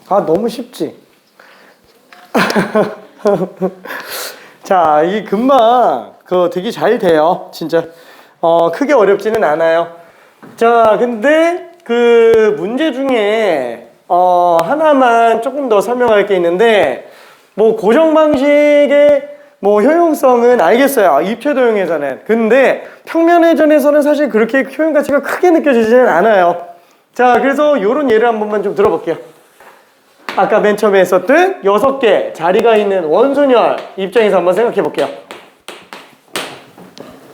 아, 너무 쉽지? 자, 이게 금방 되게 잘 돼요. 진짜. 크게 어렵지는 않아요. 자, 근데 그 문제 중에 하나만 조금 더 설명할 게 있는데, 뭐 고정 방식의 뭐 효용성은 알겠어요. 입체도형에서는. 근데 평면회전에서는 사실 그렇게 효용 가치가 크게 느껴지지는 않아요. 자, 그래서 요런 예를 한 번만 좀 들어볼게요. 아까 맨 처음에 했었던 6개 자리가 있는 원순열 입장에서 한번 생각해 볼게요.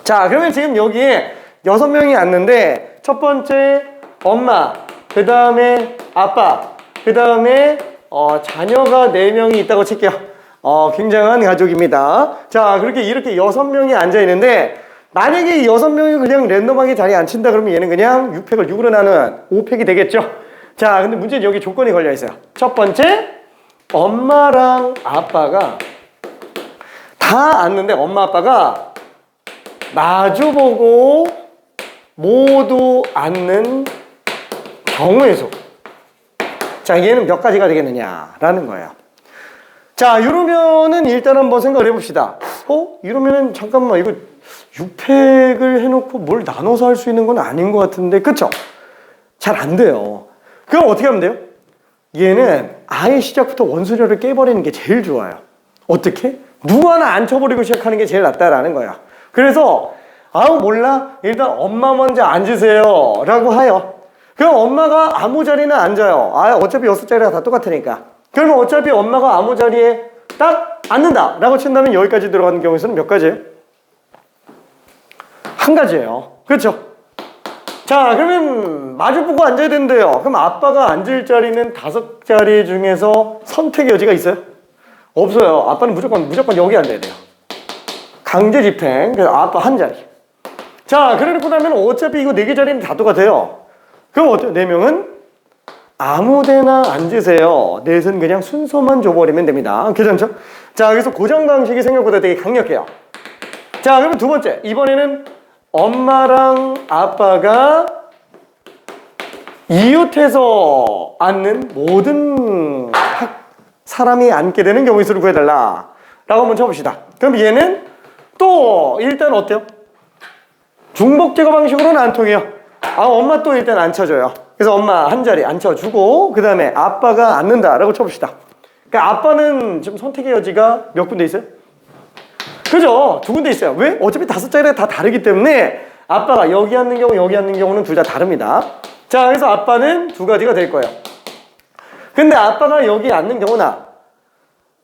자, 그러면 지금 여기에 6명이 왔는데, 첫 번째 엄마, 그 다음에 아빠, 그 다음에 자녀가 4명이 있다고 칠게요. 굉장한 가족입니다. 자, 이렇게 6명이 앉아 있는데, 만약에 이 6명이 그냥 랜덤하게 자리에 앉힌다 그러면 얘는 그냥 6팩을 6으로 나눈 5팩이 되겠죠. 자, 근데 문제는 여기 조건이 걸려 있어요. 첫 번째, 엄마랑 아빠가 다 앉는데 엄마 아빠가 마주보고 모두 앉는 경우의 수. 자, 얘는 몇 가지가 되겠느냐라는 거예요. 자, 이러면은 일단 한번 생각을 해봅시다. 이러면은 잠깐만, 이거 6팩을 해놓고 뭘 나눠서 할 수 있는 건 아닌 것 같은데, 그쵸? 잘 안 돼요. 그럼 어떻게 하면 돼요? 얘는 아예 시작부터 원순열을 깨버리는 게 제일 좋아요. 어떻게? 누구 하나 앉혀버리고 시작하는 게 제일 낫다라는 거야. 그래서 몰라, 일단 엄마 먼저 앉으세요 라고 해요. 그럼 엄마가 아무 자리나 앉아요. 어차피 6자리가 다 똑같으니까. 그러면 어차피 엄마가 아무 자리에 딱 앉는다 라고 친다면 여기까지 들어가는 경우에는 몇 가지예요? 한 가지예요. 그렇죠? 자, 그러면 마주보고 앉아야 된대요. 그럼 아빠가 앉을 자리는 5자리 중에서 선택의 여지가 있어요? 없어요. 아빠는 무조건 여기 앉아야 돼요. 강제 집행. 그래서 아빠 한 자리. 자, 그러고 나면 어차피 이거 4개 자리는 다 똑같아요. 그럼 어때요? 4명은 아무 데나 앉으세요. 넷은 그냥 순서만 줘버리면 됩니다. 괜찮죠? 자, 그래서 고정 방식이 생각보다 되게 강력해요. 자, 그러면 두 번째. 이번에는 엄마랑 아빠가 이웃해서 앉는 모든 사람이 앉게 되는 경우의 수를 구해달라 라고 한번 쳐봅시다. 그럼 얘는 또 일단 어때요? 중복 제거 방식으로는 안 통해요. 엄마 또 일단 앉혀줘요. 그래서 엄마 한 자리 앉혀주고 그 다음에 아빠가 앉는다 라고 쳐봅시다. 그러니까 아빠는 지금 선택의 여지가 몇 군데 있어요? 그죠? 2군데 있어요. 왜? 어차피 5자리가 다 다르기 때문에 아빠가 여기 앉는 경우 여기 앉는 경우는 둘 다 다릅니다. 자, 그래서 아빠는 2가지가 될 거예요. 근데 아빠가 여기 앉는 경우나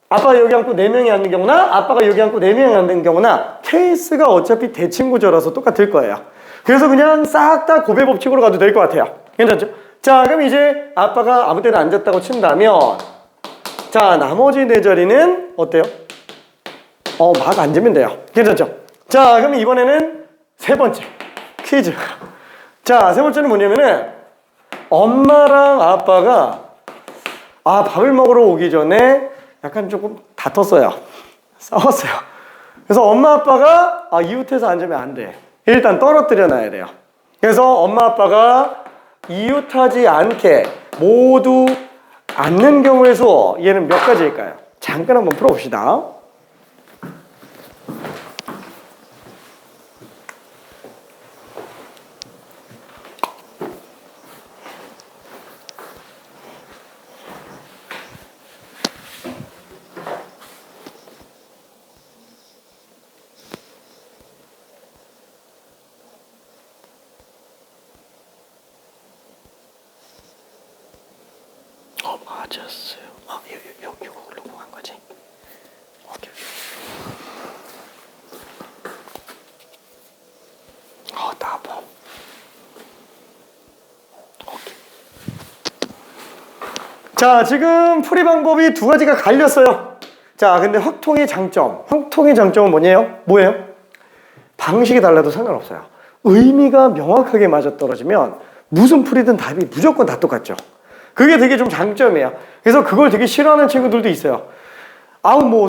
아빠가 여기 앉고 4명이 앉는 경우나 아빠가 여기 앉고 4명이 앉는 경우나 케이스가 어차피 대칭구조라서 똑같을 거예요. 그래서 그냥 싹 다 고배 법칙으로 가도 될 것 같아요. 괜찮죠? 자, 그럼 이제 아빠가 아무 때나 앉았다고 친다면 자, 나머지 4자리는 어때요? 막 앉으면 돼요. 괜찮죠? 자, 그럼 이번에는 3번째 퀴즈. 자, 3번째는 뭐냐면은 엄마랑 아빠가 밥을 먹으러 오기 전에 약간 조금 다퉜어요. 싸웠어요. 그래서 엄마 아빠가 이웃해서 앉으면 안 돼. 일단 떨어뜨려 놔야 돼요. 그래서 엄마 아빠가 이웃하지 않게 모두 앉는 경우의 수, 얘는 몇 가지일까요? 잠깐 한번 풀어봅시다. 맞았어요. 이걸로 한 거지. 오케이. 나보. 오케이. 자, 지금 풀이 방법이 2가지가 갈렸어요. 자, 근데 확통의 장점은 뭐예요? 방식이 달라도 상관없어요. 의미가 명확하게 맞아떨어지면 무슨 풀이든 답이 무조건 다 똑같죠. 그게 되게 좀 장점이에요. 그래서 그걸 되게 싫어하는 친구들도 있어요.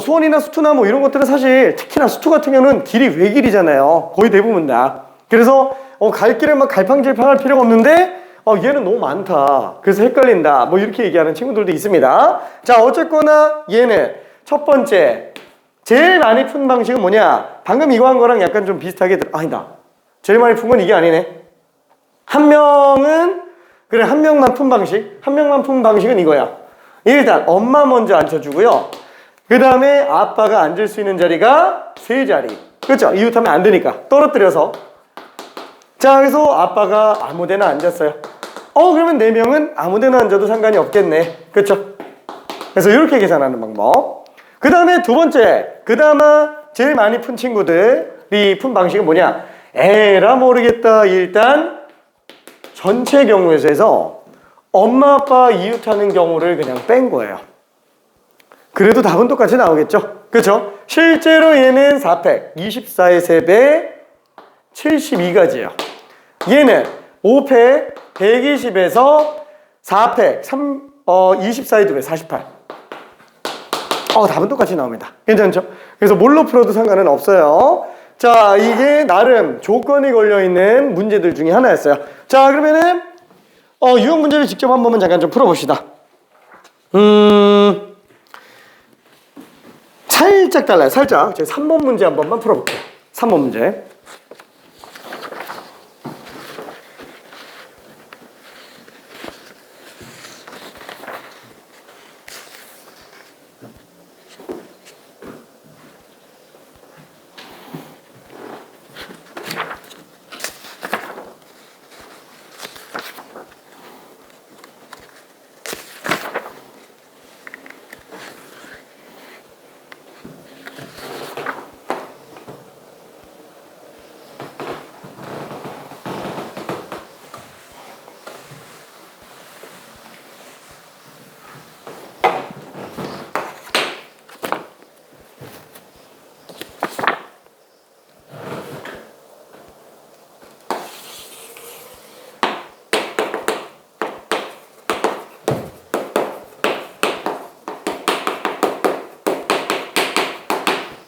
수원이나 수투나 이런 것들은 사실 특히나 수투 같은 경우는 길이 외길이잖아요. 거의 대부분 다. 그래서 갈 길을 막 갈팡질팡할 필요가 없는데 얘는 너무 많다. 그래서 헷갈린다. 뭐 이렇게 얘기하는 친구들도 있습니다. 자, 어쨌거나 얘는 첫 번째 제일 많이 푼 방식은 뭐냐? 방금 이거 한 거랑 약간 좀 비슷하게 아니다. 제일 많이 푼 건 이게 아니네. 한 명은 그래 한 명만 푼 방식. 한 명만 푼 방식은 이거야. 일단 엄마 먼저 앉혀주고요. 그 다음에 아빠가 앉을 수 있는 자리가 세 자리. 그렇죠? 이웃하면 안 되니까 떨어뜨려서. 자, 그래서 아빠가 아무데나 앉았어요. 그러면 네 명은 아무데나 앉아도 상관이 없겠네. 그렇죠? 그래서 이렇게 계산하는 방법. 그 다음에 두 번째, 그나마 제일 많이 푼 친구들이 푼 방식은 뭐냐? 에라 모르겠다. 일단 전체 경우에 서 엄마 아빠 이웃하는 경우를 그냥 뺀 거예요. 그래도 답은 똑같이 나오겠죠? 그렇죠? 실제로 얘는 4팩 24의 3배 72가지예요. 얘는 5팩 120에서 4팩 24의 2배 48. 답은 똑같이 나옵니다. 괜찮죠? 그래서 뭘로 풀어도 상관은 없어요. 자, 이게 나름 조건이 걸려있는 문제들 중에 하나였어요. 자, 그러면은 유형 문제를 직접 한 번만 잠깐 좀 풀어봅시다. 살짝 달라요. 살짝. 제가 3번 문제 한 번만 풀어볼게요. 3번 문제.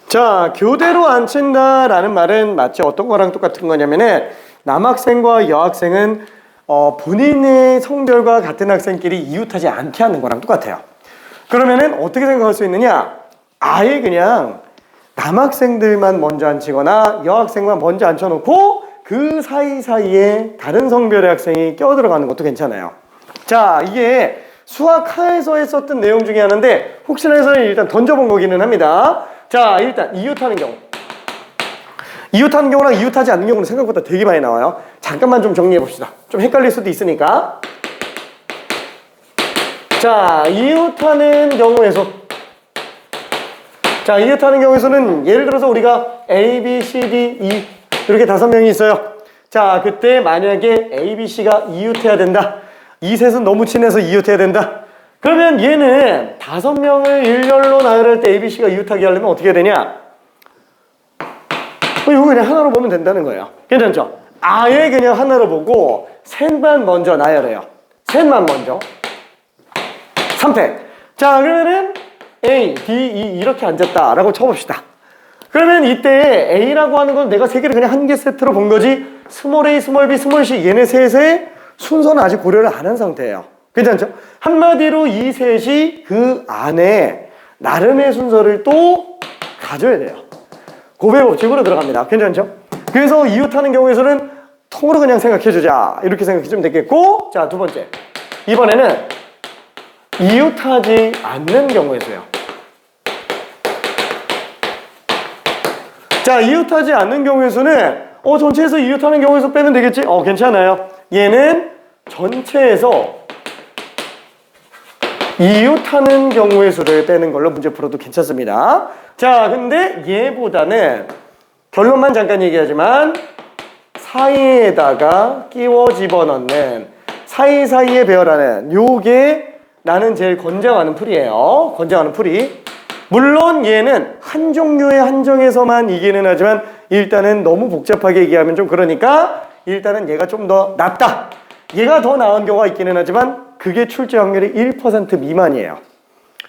자, 교대로 앉힌다라는 말은 마치 어떤 거랑 똑같은 거냐면은 남학생과 여학생은 본인의 성별과 같은 학생끼리 이웃하지 않게 하는 거랑 똑같아요. 그러면은 어떻게 생각할 수 있느냐? 아예 그냥 남학생들만 먼저 앉히거나 여학생만 먼저 앉혀놓고 그 사이사이에 다른 성별의 학생이 껴들어가는 것도 괜찮아요. 자, 이게 수학하에서 했었던 내용 중에 하나인데 혹시나 해서 일단 던져본 거기는 합니다. 자, 일단 이웃하는 경우. 이웃하는 경우랑 이웃하지 않는 경우는 생각보다 되게 많이 나와요. 잠깐만 좀 정리해 봅시다. 좀 헷갈릴 수도 있으니까. 자, 이웃하는 경우에서 는 예를 들어서 우리가 A, B, C, D, E 이렇게 5명이 있어요. 자, 그때 만약에 A, B, C가 이웃해야 된다. 이 셋은 너무 친해서 이웃해야 된다. 그러면 얘는 5명을 일렬로 나열할 때 A, B, C가 이웃하게 하려면 어떻게 해야 되냐? 이거 그냥 하나로 보면 된다는 거예요. 괜찮죠? 아예 그냥 하나로 보고 셋만 먼저 나열해요. 셋만 먼저. 3팩. 자, 그러면은 A, D, E 이렇게 앉았다라고 쳐봅시다. 그러면 이때 A라고 하는 건 내가 3개를 그냥 한 개 세트로 본 거지 스몰 A, 스몰 B, 스몰 C 얘네 셋의 순서는 아직 고려를 안 한 상태예요. 괜찮죠? 한마디로 이 셋이 그 안에 나름의 순서를 또 가져야 돼요. 고배 법칙으로 들어갑니다. 괜찮죠? 그래서 이웃하는 경우에서는 통으로 그냥 생각해주자. 이렇게 생각해주면 되겠고, 자, 두 번째. 이번에는 이웃하지 않는 경우에서요. 자, 이웃하지 않는 경우에서는 전체에서 이웃하는 경우에서 빼면 되겠지? 괜찮아요. 얘는 전체에서 이웃하는 경우의 수를 빼는 걸로 문제 풀어도 괜찮습니다. 자, 근데 얘보다는 결론만 잠깐 얘기하지만 사이에다가 끼워 집어넣는 사이사이에 배열하는 요게 나는 제일 권장하는 풀이에요. 권장하는 풀이. 물론 얘는 한 종류의 한정에서만 이기는 하지만 일단은 너무 복잡하게 얘기하면 좀 그러니까 일단은 얘가 좀 더 낫다. 얘가 더 나은 경우가 있기는 하지만 그게 출제 확률이 1% 미만이에요.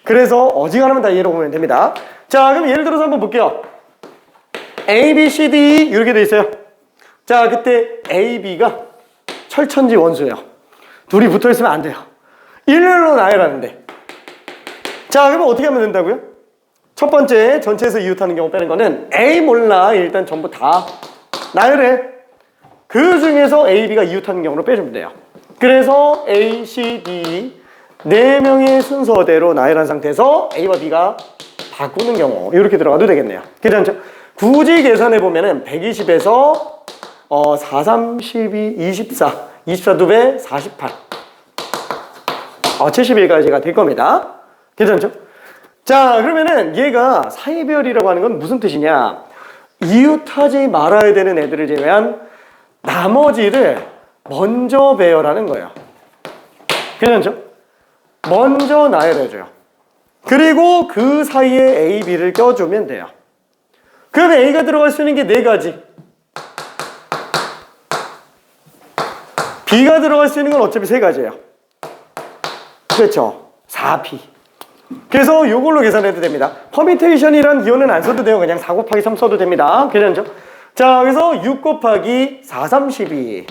그래서 어지간하면 다 얘로 보면 됩니다. 자, 그럼 예를 들어서 한번 볼게요. A, B, C, D 이렇게 돼 있어요. 자, 그때 A, B가 철천지 원수예요. 둘이 붙어 있으면 안 돼요. 일렬로 나열하는데. 자, 그러면 어떻게 하면 된다고요? 첫 번째, 전체에서 이웃하는 경우 빼는 거는 A 몰라. 일단 전부 다 나열해. 그 중에서 A, B가 이웃하는 경우로 빼주면 돼요. 그래서 A, C, D 4명의 순서대로 나열한 상태에서 A와 B가 바꾸는 경우 이렇게 들어가도 되겠네요. 괜찮죠? 굳이 계산해 보면은 120에서 4, 3, 12, 24 2배 48 71까지가 될 겁니다. 괜찮죠? 자, 그러면은 얘가 사이배열이라고 하는 건 무슨 뜻이냐? 이웃하지 말아야 되는 애들을 제외한 나머지를 먼저 배열하는 거예요. 괜찮죠? 먼저 나열해줘요. 그리고 그 사이에 A, B를 껴주면 돼요. 그러면 A가 들어갈 수 있는 게 4가지. B가 들어갈 수 있는 건 어차피 3가지예요. 그렇죠? 4P. 그래서 이걸로 계산해도 됩니다. 퍼미테이션이란 기호는 안 써도 돼요. 그냥 4 곱하기 3 써도 됩니다. 괜찮죠? 자, 그래서 6 곱하기 4, 3, 12.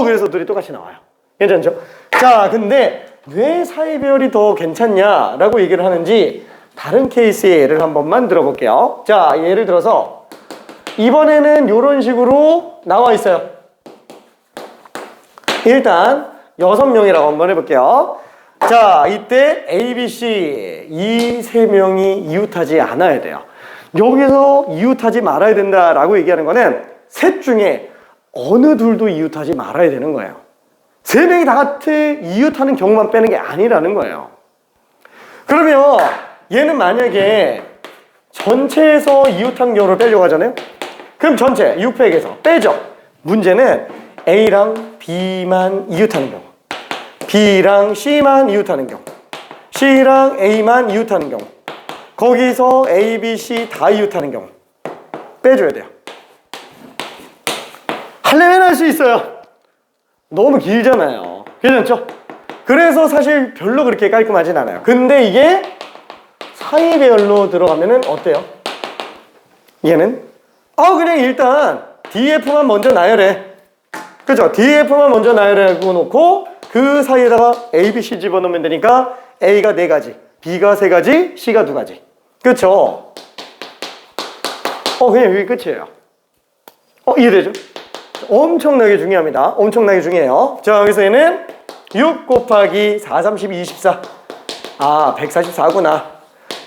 그래서 둘이 똑같이 나와요. 괜찮죠? 자, 근데 왜 사이배열이 더 괜찮냐라고 얘기를 하는지 다른 케이스의 예를 한 번만 들어볼게요. 자, 예를 들어서 이번에는 이런 식으로 나와 있어요. 일단 6명이라고 한번 해볼게요. 자, 이때 A, B, C 이 3명이 이웃하지 않아야 돼요. 여기서 이웃하지 말아야 된다라고 얘기하는 거는 셋 중에 어느 둘도 이웃하지 말아야 되는 거예요. 3명이 다 같이 이웃하는 경우만 빼는 게 아니라는 거예요. 그러면 얘는 만약에 전체에서 이웃하는 경우를 빼려고 하잖아요. 그럼 전체 6팩에서 빼죠. 문제는 A랑 B만 이웃하는 경우, B랑 C만 이웃하는 경우, C랑 A만 이웃하는 경우, 거기서 A, B, C 다 이웃하는 경우 빼줘야 돼요. 하려면 할 수 있어요. 너무 길잖아요. 괜찮죠? 그래서 사실 별로 그렇게 깔끔하진 않아요. 근데 이게 사이배열로 들어가면은 어때요? 얘는 그냥 일단 DF만 먼저 나열해. 그죠? DF만 먼저 나열하고 놓고 그 사이에다가 A, B, C 집어넣으면 되니까 A가 4가지, B가 3가지, C가 2가지. 그쵸? 그냥 여기 끝이에요. 이해되죠? 엄청나게 중요합니다. 엄청나게 중요해요. 자, 여기서 얘는 6 곱하기 4, 32, 24. 144구나.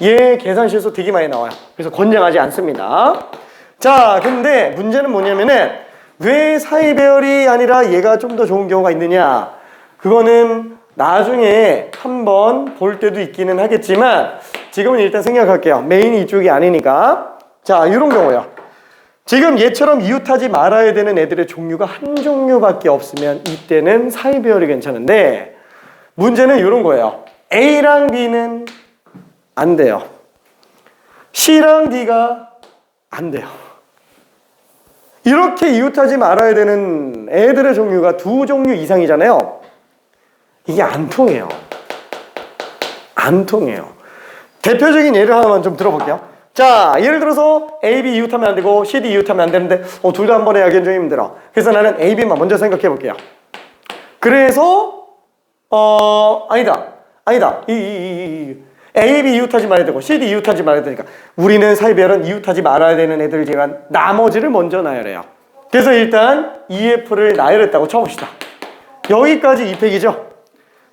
얘 계산 실수 되게 많이 나와요. 그래서 권장하지 않습니다. 자, 근데 문제는 뭐냐면은 왜 사이배열이 아니라 얘가 좀 더 좋은 경우가 있느냐? 그거는 나중에 한번 볼 때도 있기는 하겠지만 지금은 일단 생각할게요. 메인이 이쪽이 아니니까. 자, 이런 경우요. 지금 얘처럼 이웃하지 말아야 되는 애들의 종류가 한 종류밖에 없으면 이때는 사이배열이 괜찮은데 문제는 이런 거예요. A랑 B는 안 돼요. C랑 D가 안 돼요. 이렇게 이웃하지 말아야 되는 애들의 종류가 2종류 이상이잖아요. 이게 안 통해요. 안 통해요. 대표적인 예를 하나만 좀 들어볼게요. 자, 예를 들어서 A, B 이웃하면 안 되고 C, D 이웃하면 안 되는데 둘 다 한 번에 하기엔 좀 힘들어. 그래서 나는 A, B만 먼저 생각해 볼게요. 그래서 아니다. A, B 이웃하지 말아야 되고 C, D 이웃하지 말아야 되니까 우리는 사이배열은 이웃하지 말아야 되는 애들 제외한 나머지를 먼저 나열해요. 그래서 일단 EF를 나열했다고 쳐봅시다. 여기까지 2팩이죠.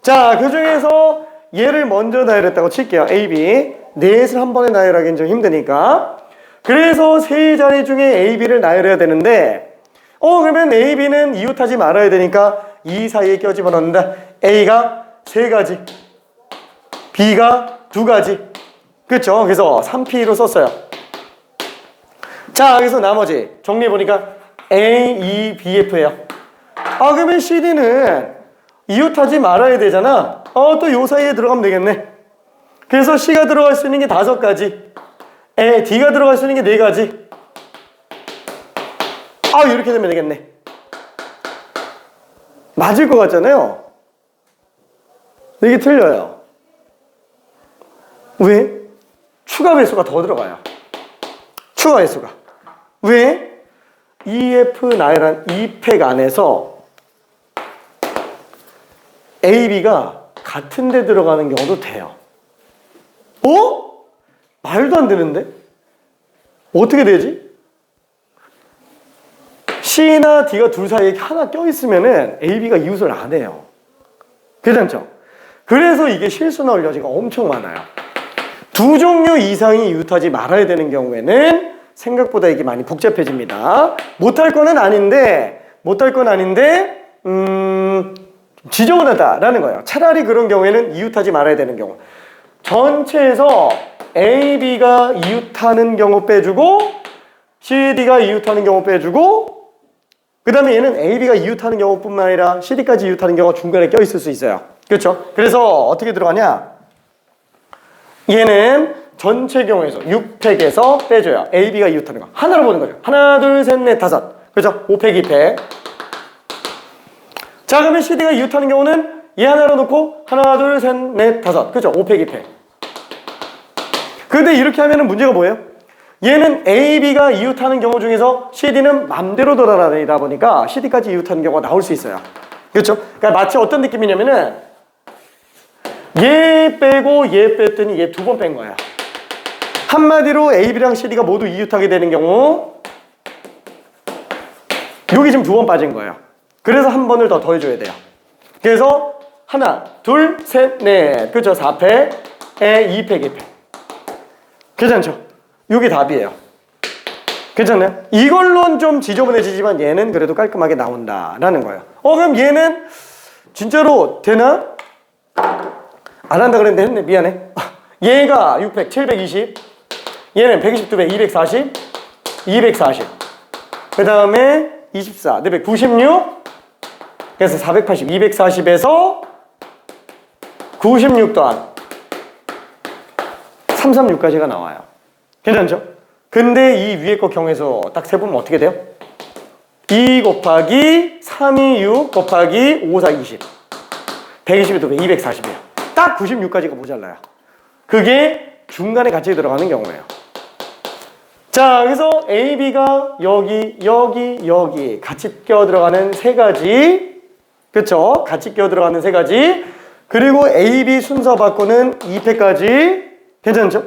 자, 그 중에서 얘를 먼저 나열했다고 칠게요. A, B 넷을 한 번에 나열하기는 좀 힘드니까. 그래서 3자리 중에 A, B를 나열해야 되는데 그러면 A, B는 이웃하지 말아야 되니까 이 사이에 껴집어 넣는다. A가 3가지, B가 2가지. 그렇죠? 그래서 3P로 썼어요. 자, 그래서 나머지 정리해보니까 A, E, B, F예요. 그러면 CD는 이웃하지 말아야 되잖아. 또 요 사이에 들어가면 되겠네. 그래서 C가 들어갈 수 있는 게 5가지, D가 들어갈 수 있는 게 4가지. 이렇게 되면 되겠네. 맞을 것 같잖아요. 이게 틀려요. 왜? 추가 배수가 더 들어가요. 추가 배수가. 왜? EF 나열한 2팩 안에서 A, B가 같은 데 들어가는 경우도 돼요. 어? 말도 안 되는데? 어떻게 되지? C나 D가 둘 사이에 하나 껴있으면은 A, B가 이웃을 안 해요. 괜찮죠? 그래서 이게 실수 나올 여지가 엄청 많아요. 두 종류 이상이 이웃하지 말아야 되는 경우에는 생각보다 이게 많이 복잡해집니다. 못할 건 아닌데 지저분하다라는 거예요. 차라리 그런 경우에는 이웃하지 말아야 되는 경우. 전체에서 A, B가 이웃하는 경우 빼주고 C, D가 이웃하는 경우 빼주고 그 다음에 얘는 A, B가 이웃하는 경우뿐만 아니라 C, D까지 이웃하는 경우가 중간에 껴있을 수 있어요. 그렇죠? 그래서 어떻게 들어가냐? 얘는 전체 경우에서 6팩에서 빼줘요. A, B가 이웃하는 거. 하나로 보는 거죠. 하나, 둘, 셋, 넷, 다섯. 그렇죠? 5팩, 2팩. 자, 그러면 C, D가 이웃하는 경우는 얘 하나로 놓고 하나, 둘, 셋, 넷, 다섯. 그렇죠? 5팩, 2팩. 근데 이렇게 하면은 문제가 뭐예요? 얘는 A, B가 이웃하는 경우 중에서 C, D는 맘대로 돌아다니다 보니까 C, D까지 이웃하는 경우가 나올 수 있어요. 그렇죠? 그러니까 마치 어떤 느낌이냐면은 얘 빼고 얘 뺐더니 얘 두 번 뺀 거야. 한마디로 A, B랑 C, D가 모두 이웃하게 되는 경우 여기 지금 두 번 빠진 거예요. 그래서 한 번을 더 더해줘야 돼요. 그래서 하나, 둘, 셋, 넷. 그렇죠? 4팩에 2팩, 2팩. 괜찮죠? 이게 답이에요. 괜찮나요? 이걸로는 좀 지저분해지지만 얘는 그래도 깔끔하게 나온다라는 거예요. 그럼 얘는 진짜로 되나? 안 한다 그랬는데 했네. 미안해. 얘가 600, 720. 얘는 122배, 240, 240. 그 다음에 24, 496. 그래서 480, 240에서 96 더한 336까지가 나와요. 괜찮죠? 근데 이 위에 거 경에서 딱 세보면 어떻게 돼요? 2 곱하기 326 곱하기 5, 4, 20. 120에 240이에요. 딱 96까지가 모자라요. 그게 중간에 같이 들어가는 경우예요. 자, 그래서 A, B가 여기 같이 껴 들어가는 세 가지. 그쵸? 같이 껴 들어가는 세 가지. 그리고 A, B 순서 바꾸는 2패까지. 괜찮죠?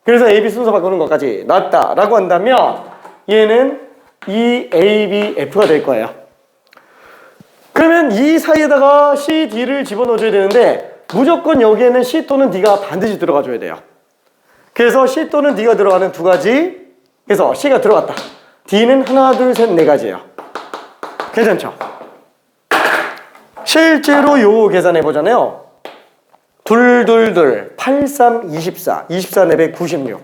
그래서 A, B 순서 바꾸는 것까지 놨다라고 한다면 얘는 E, A, B, F가 될 거예요. 그러면 이 사이에다가 C, D를 집어넣어줘야 되는데 무조건 여기에는 C 또는 D가 반드시 들어가줘야 돼요. 그래서 C 또는 D가 들어가는 두 가지. 그래서 C가 들어갔다. D는 하나, 둘, 셋, 네 가지예요. 괜찮죠? 실제로 요 계산해보잖아요. 2, 8, 3, 24. 24, 4, 96.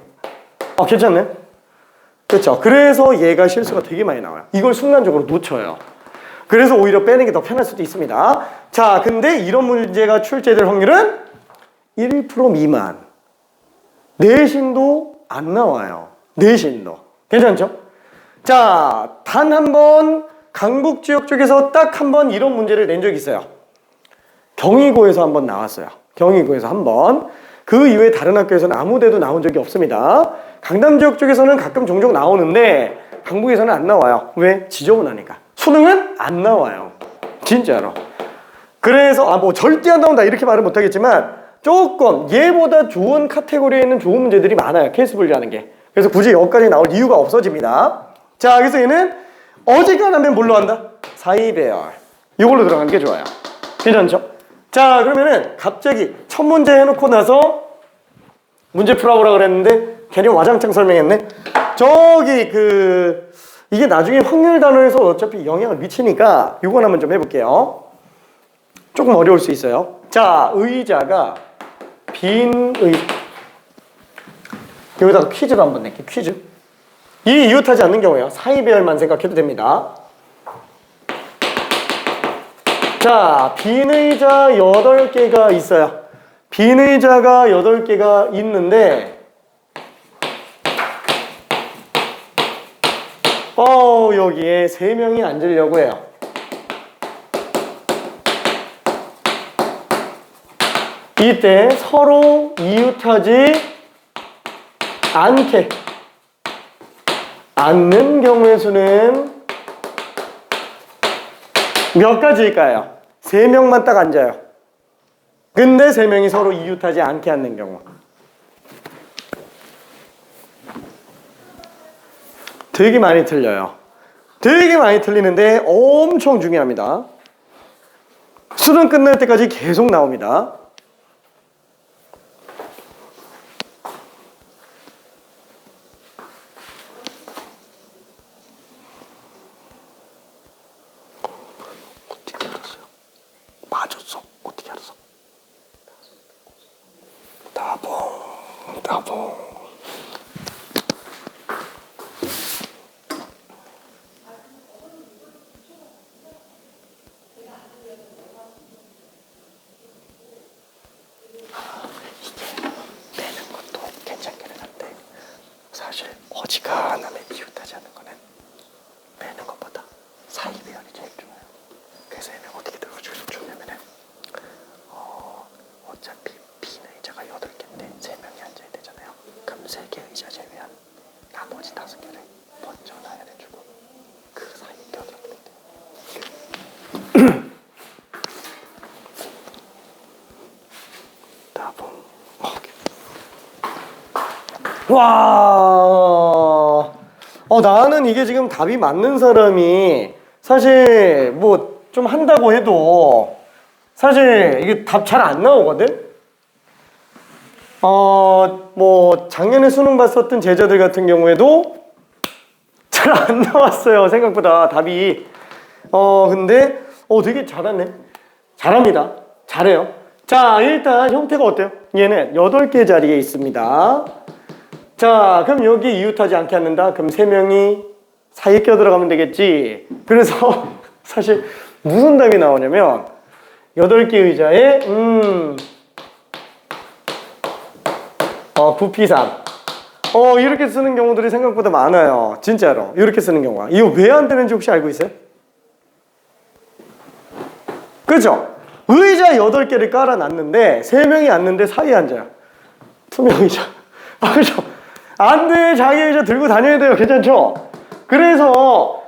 괜찮네? 그렇죠? 그래서 얘가 실수가 되게 많이 나와요. 이걸 순간적으로 놓쳐요. 그래서 오히려 빼는 게 더 편할 수도 있습니다. 자, 근데 이런 문제가 출제될 확률은 1% 미만. 내신도 안 나와요. 내신도. 괜찮죠? 자, 단 한 번 강북 지역 쪽에서 딱 한 번 이런 문제를 낸 적이 있어요. 경희고에서 한 번 나왔어요. 경희고에서 한 번. 그 이외에 다른 학교에서는 아무 데도 나온 적이 없습니다. 강남 지역 쪽에서는 가끔 종종 나오는데 강북에서는 안 나와요. 왜? 지저분하니까. 수능은 안 나와요. 진짜로. 그래서 뭐 절대 안 나온다 이렇게 말은 못하겠지만 조금 얘보다 좋은 카테고리에 있는 좋은 문제들이 많아요. 케이스 분리하는 게. 그래서 굳이 여기까지 나올 이유가 없어집니다. 자, 그래서 얘는 어지간하면 뭘로 한다? 사이배열. 이걸로 들어가는 게 좋아요. 괜찮죠? 자, 그러면은 갑자기 첫 문제 해놓고 나서 문제 풀어보라 그랬는데 괜히 와장창 설명했네. 저기 이게 나중에 확률 단어에서 어차피 영향을 미치니까 이건 한번 좀 해볼게요. 조금 어려울 수 있어요. 자, 의자가 빈 여기다가 퀴즈로 한번 낼게요. 퀴즈. 이 이웃하지 않는 경우에요. 사이배열만 생각해도 됩니다. 자, 빈 의자 8개가 있어요. 빈 의자가 8개가 있는데 여기에 3명이 앉으려고 해요. 이때 서로 이웃하지 않게 않는 경우의 수는 몇 가지일까요? 3명만 딱 앉아요. 근데 3명이 서로 이웃하지 않게 앉는 경우. 되게 많이 틀려요. 되게 많이 틀리는데 엄청 중요합니다. 수능 끝날 때까지 계속 나옵니다. 어떻게 알았어요? 맞았어. 어떻게 알았어? 따봉. 내는 것도 괜찮기는 한데 사실 어지간하면 이웃하지 않는 거는 빼는 것보다 사이 배열이 제일 좋아요. 그래서 얘는 어떻게 들어주냐면은 어차피 B는 의자가 8개인데 3명이 앉아야 되잖아요. 그럼 3개 의자 제외한 나머지 5개를 먼저 나열해주고 그 사이에 껴들어가면 돼요. 따봉. 와, 나는 이게 지금 답이 맞는 사람이 사실 뭐 좀 한다고 해도 사실 이게 답 잘 안 나오거든? 뭐 작년에 수능 봤었던 제자들 같은 경우에도 잘 안 나왔어요. 생각보다 답이. 근데 되게 잘하네. 잘합니다. 잘해요. 자, 일단 형태가 어때요? 얘는 8개 자리에 있습니다. 자, 그럼 여기 이웃하지 않게 앉는다? 그럼 3명이 사이에 껴들어가면 되겠지. 그래서 사실 무슨 답이 나오냐면 8개 의자에 부피삼. 이렇게 쓰는 경우들이 생각보다 많아요. 진짜로. 이렇게 쓰는 경우가. 이거 왜 안 되는지 혹시 알고 있어요? 그죠? 의자 8개를 깔아놨는데 3명이 앉는데 사이에 앉아요. 투명 의자. 그죠? 안 돼. 자기 의자 들고 다녀야 돼요. 괜찮죠? 그래서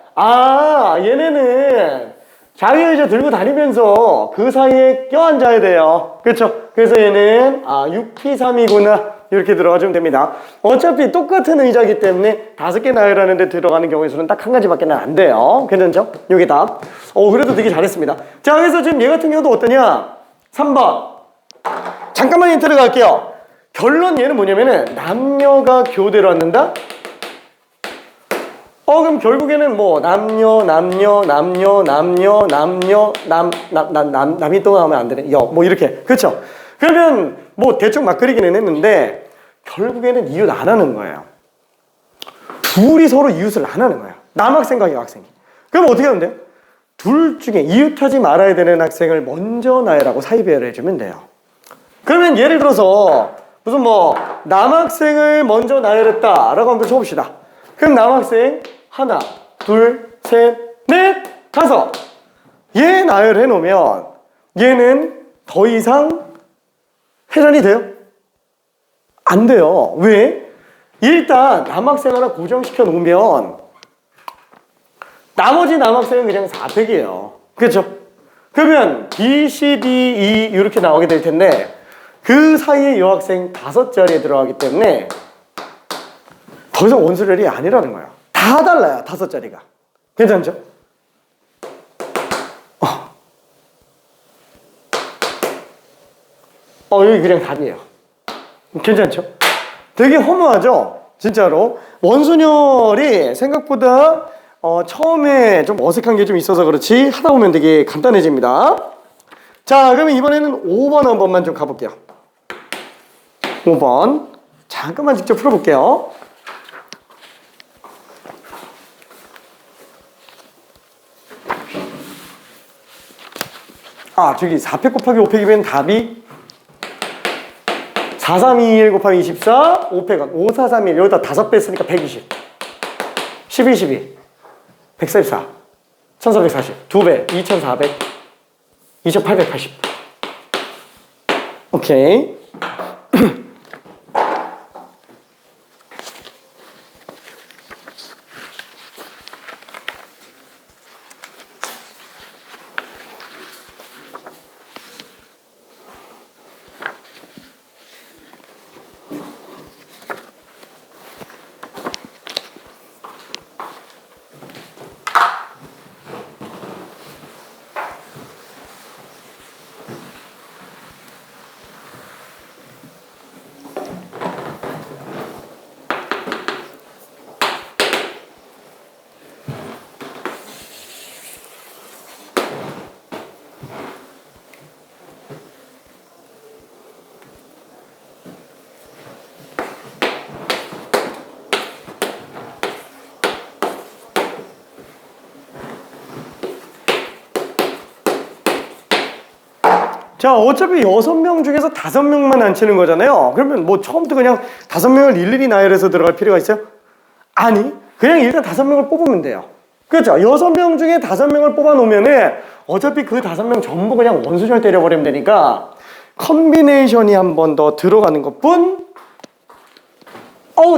얘네는 자기 의자 들고 다니면서 그 사이에 껴앉아야 돼요. 그렇죠? 그래서 얘는 6P3이구나 이렇게 들어가주면 됩니다. 어차피 똑같은 의자이기 때문에 5개 나열하는데 들어가는 경우의 수는 딱 한 가지밖에 안 돼요. 괜찮죠? 요게 답. 그래도 되게 잘했습니다. 자, 그래서 지금 얘 같은 경우도 어떠냐? 3번. 잠깐만 힌트를 갈게요. 결론 얘는 뭐냐면은 남녀가 교대로 앉는다? 그럼 결국에는 뭐 남이 또 나오면 안 되네. 뭐 이렇게. 그렇죠? 그러면 뭐 대충 막 그리기는 했는데 결국에는 이웃 안 하는 거예요. 둘이 서로 이웃을 안 하는 거예요. 남학생과 여학생이. 그럼 어떻게 하면 돼요? 둘 중에 이웃하지 말아야 되는 학생을 먼저 나열하고 사이 배열을 해주면 돼요. 그러면 예를 들어서 무슨 뭐 남학생을 먼저 나열했다라고 한번 쳐봅시다. 그럼 남학생 하나, 둘, 셋, 넷, 5. 얘 나열해 놓으면 얘는 더 이상 회전이 돼요? 안 돼요. 왜? 일단 남학생 하나 고정시켜 놓으면 나머지 남학생은 그냥 4팩이에요. 그렇죠? 그러면 B, C, D, E 이렇게 나오게 될 텐데 그 사이에 여학생 5자리에 들어가기 때문에 더 이상 원수열이 아니라는 거예요. 다 달라요. 5자리가. 괜찮죠? 여기 그냥 답이에요. 괜찮죠? 되게 허무하죠? 진짜로. 원순열이 생각보다 처음에 좀 어색한 게 좀 있어서 그렇지 하다 보면 되게 간단해집니다. 자, 그러면 이번에는 5번 한 번만 좀 가볼게요. 5번. 잠깐만 직접 풀어볼게요. 저기 4팩 곱하기 5팩이면 답이 4321 곱하기 24, 5팩은 5431 여기다 5배 쓰니까 120 12, 12 144 1440 2배 2400 2880 오케이. 자, 어차피 6명 중에서 5명만 안 치는 거잖아요. 그러면 뭐 처음부터 그냥 5명을 일일이 나열해서 들어갈 필요가 있어요? 아니, 그냥 일단 5명을 뽑으면 돼요. 그렇죠? 6명 중에 5명을 뽑아 놓으면은 어차피 그 5명 전부 그냥 원순열 때려버리면 되니까 컨비네이션이 한 번 더 들어가는 것 뿐,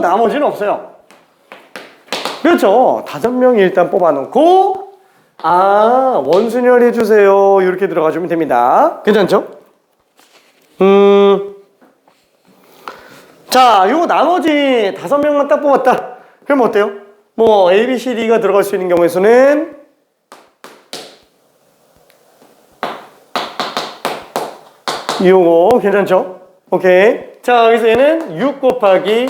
나머지는 없어요. 그렇죠? 5명이 일단 뽑아 놓고, 원순열 해주세요. 이렇게 들어가주면 됩니다. 괜찮죠? 자, 요 나머지 5명만 딱 뽑았다. 그럼 어때요? 뭐 A, B, C, D가 들어갈 수 있는 경우에서는 요거 괜찮죠? 오케이. 자, 여기서 얘는 6 곱하기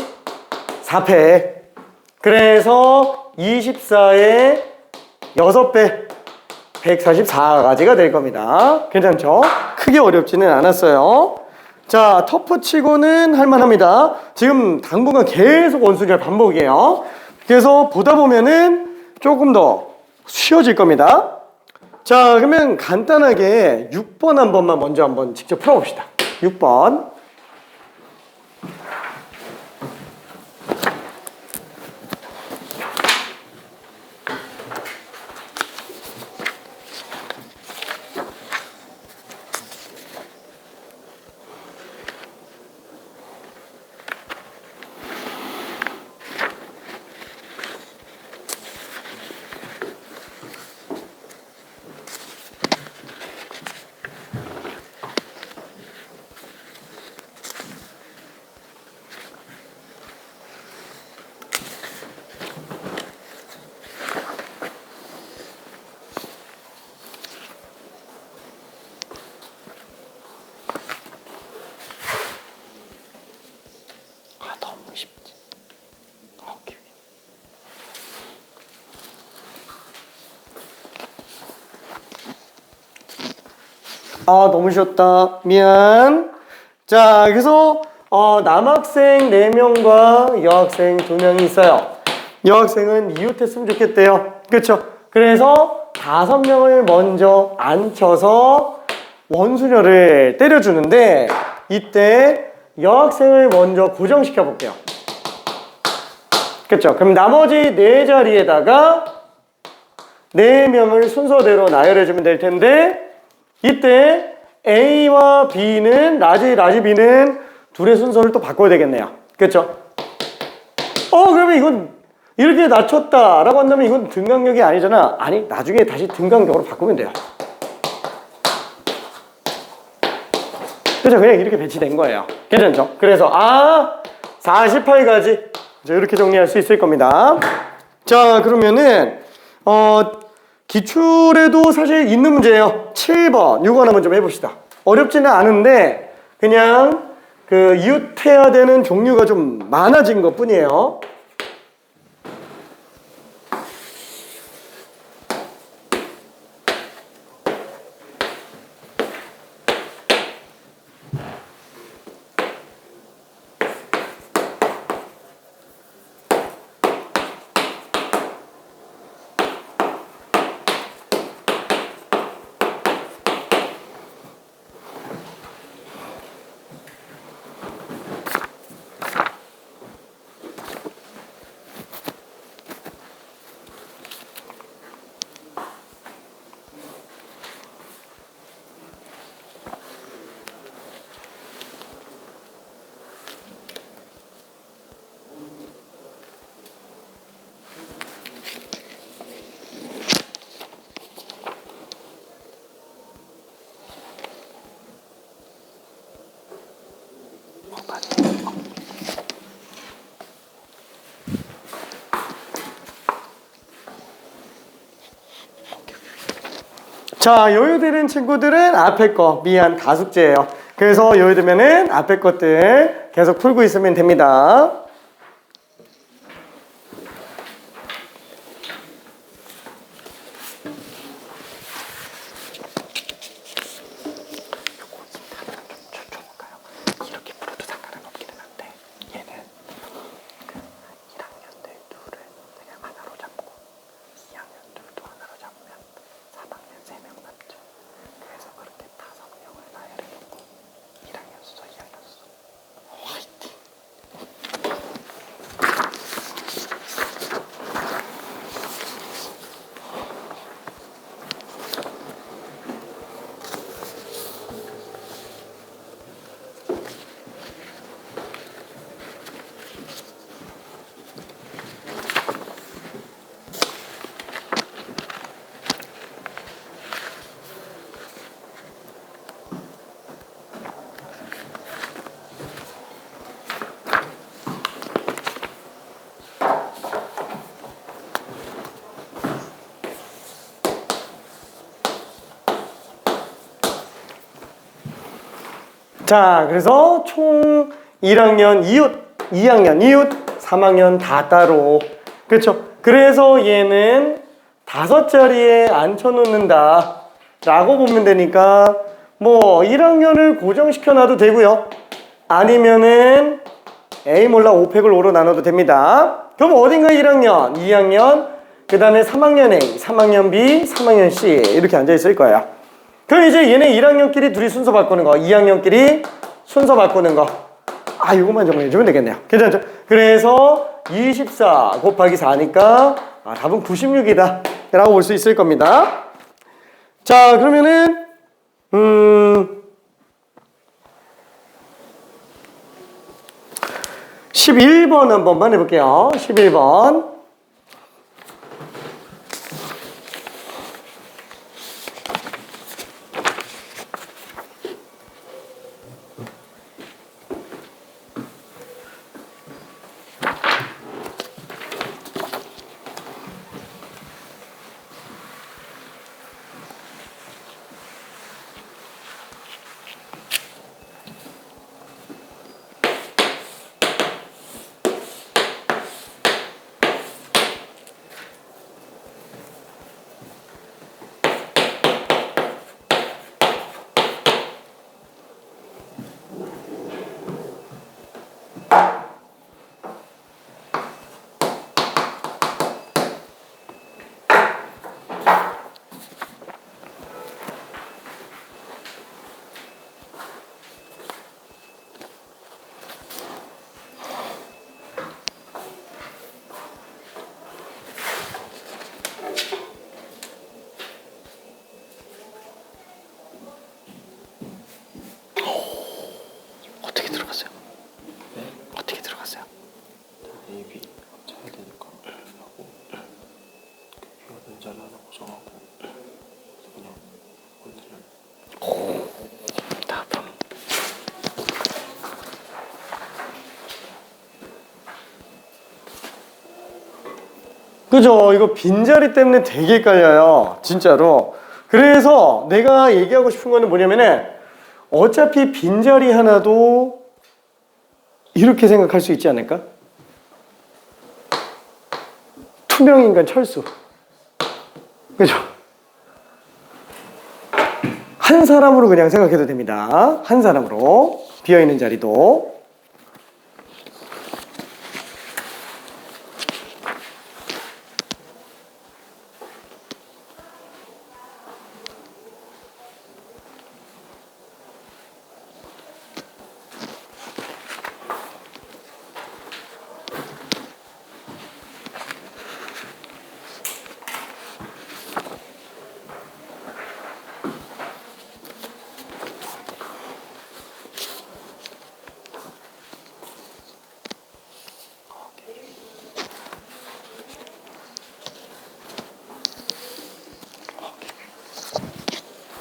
4패. 그래서 24의 6배 144가지가 될 겁니다. 괜찮죠? 크게 어렵지는 않았어요. 자, 터프 치고는 할만합니다. 지금 당분간 계속 원순열 반복이에요. 그래서 보다 보면은 조금 더 쉬워질 겁니다. 자, 그러면 간단하게 6번 한 번만 먼저 한번 직접 풀어봅시다. 6번. 너무 쉬웠다. 미안. 자, 그래서 남학생 4명과 여학생 2명이 있어요. 여학생은 이웃했으면 좋겠대요. 그렇죠? 그래서 5명을 먼저 앉혀서 원순열을 때려주는데, 이때 여학생을 먼저 고정시켜 볼게요. 그렇죠? 그럼 나머지 4자리에다가 4명을 순서대로 나열해주면 될 텐데, 이때 A와 B는 라지 B는 둘의 순서를 또 바꿔야 되겠네요. 그렇죠? 그러면 이건 이렇게 낮췄다라고 한다면 이건 등강력이 아니잖아. 아니, 나중에 다시 등강력으로 바꾸면 돼요. 그렇죠? 그냥 이렇게 배치된 거예요. 괜찮죠? 그래서 48가지 이렇게 정리할 수 있을 겁니다. 자, 그러면은 기출에도 사실 있는 문제예요. 7번. 이거 하나만 좀 해봅시다. 어렵지는 않은데 그냥 그 이웃해야 되는 종류가 좀 많아진 것 뿐이에요. 자, 여유되는 친구들은 앞에 거 미안 가숙제예요. 그래서 여유되면은 앞에 것들 계속 풀고 있으면 됩니다. 자, 그래서 총 1학년 이웃, 2학년 이웃, 3학년 다 따로. 그렇죠? 그래서 얘는 5자리에 앉혀놓는다 라고 보면 되니까 뭐 1학년을 고정시켜 놔도 되고요. 아니면은 A 몰라 5팩을 5로 나눠도 됩니다. 그럼 어딘가 1학년, 2학년, 그 다음에 3학년 A, 3학년 B, 3학년 C 이렇게 앉아 있을 거예요. 그럼 이제 얘네 1학년끼리 둘이 순서 바꾸는 거, 2학년끼리 순서 바꾸는 거. 아, 이것만 정리해주면 되겠네요. 괜찮죠? 그래서 24 곱하기 4니까 답은 96이다 라고 볼 수 있을 겁니다. 자, 그러면은 11번 한 번만 해볼게요. 11번. 어떻게 들어갔어요? 네? 어떻게 들어갔어요? A, B 쳐야 되니까 하고 비워둔 자리 하나 고정하고 그냥 건드려. 답은 그죠? 이거 빈자리 때문에 되게 헷갈려요. 진짜로. 그래서 내가 얘기하고 싶은 거는 뭐냐면은 어차피 빈자리 하나도 이렇게 생각할 수 있지 않을까? 투명인간 철수. 그죠? 한 사람으로 그냥 생각해도 됩니다. 한 사람으로. 비어있는 자리도.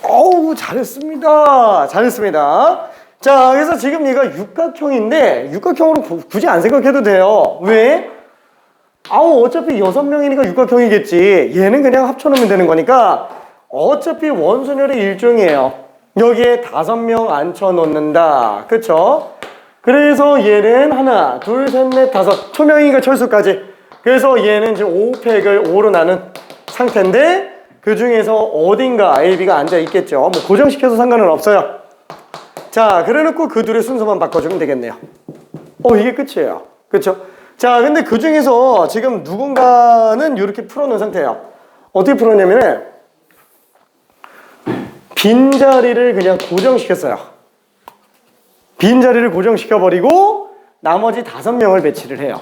어우, 잘했습니다. 잘했습니다. 자, 그래서 지금 얘가 육각형인데 육각형으로 굳이 안 생각해도 돼요. 왜? 아우, 어차피 6명이니까 육각형이겠지. 얘는 그냥 합쳐놓으면 되는 거니까 어차피 원순열의 일종이에요. 여기에 5명 앉혀놓는다. 그쵸? 그래서 얘는 하나, 둘, 셋, 넷, 다섯. 투명이니까 철수까지. 그래서 얘는 지금 5팩을 5로 나눈 상태인데 그 중에서 어딘가 A, B가 앉아 있겠죠. 뭐 고정시켜서 상관은 없어요. 자, 그래놓고 그 둘의 순서만 바꿔주면 되겠네요. 이게 끝이에요. 그쵸? 자, 근데 그 중에서 지금 누군가는 이렇게 풀어놓은 상태예요. 어떻게 풀었냐면은 빈자리를 그냥 고정시켰어요. 빈자리를 고정시켜버리고 나머지 5명을 배치를 해요.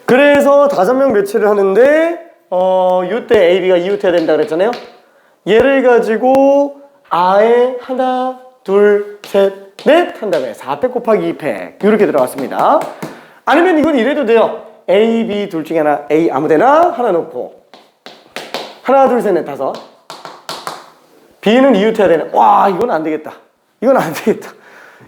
그래서 5명 배치를 하는데 이때 A, B가 이웃해야 된다 그랬잖아요. 얘를 가지고 아에 하나, 둘, 셋, 넷 한 다음에 4팩 곱하기 2팩 이렇게 들어갔습니다. 아니면 이건 이래도 돼요. A, B 둘 중에 하나, A 아무데나 하나 놓고 하나, 둘, 셋, 넷, 다섯. B는 이웃해야 되네. 와, 이건 안 되겠다. 이건 안 되겠다.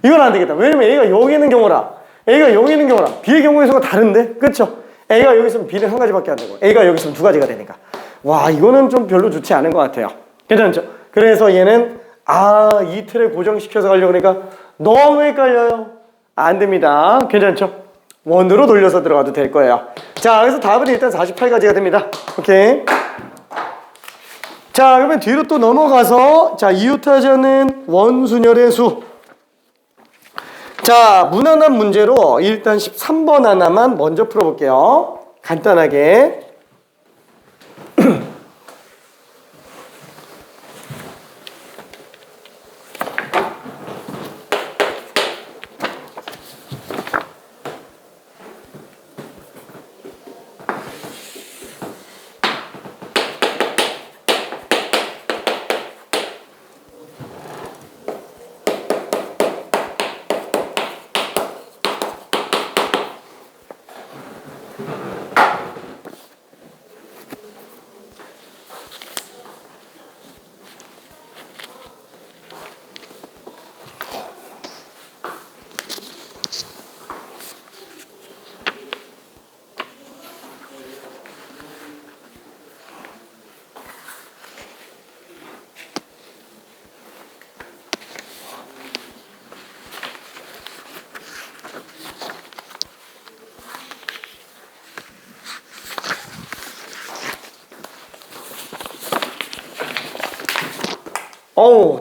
이건 안 되겠다. 왜냐면 A가 여기 있는 경우랑 A가 여기 있는 경우랑 B의 경우의 수가 다른데? 그쵸? A가 여기 있으면 B는 한 가지밖에 안 되고 A가 여기 있으면 2가지가 되니까 와, 이거는 좀 별로 좋지 않은 것 같아요. 괜찮죠? 그래서 얘는 아, 이 틀에 고정시켜서 가려고 그러니까 너무 헷갈려요. 안 됩니다. 괜찮죠? 원으로 돌려서 들어가도 될 거예요. 자, 그래서 답은 일단 48가지가 됩니다. 오케이. 자, 그러면 뒤로 또 넘어가서, 자, 이웃하자는 원순열의 수. 자, 무난한 문제로 일단 13번 하나만 먼저 풀어볼게요. 간단하게.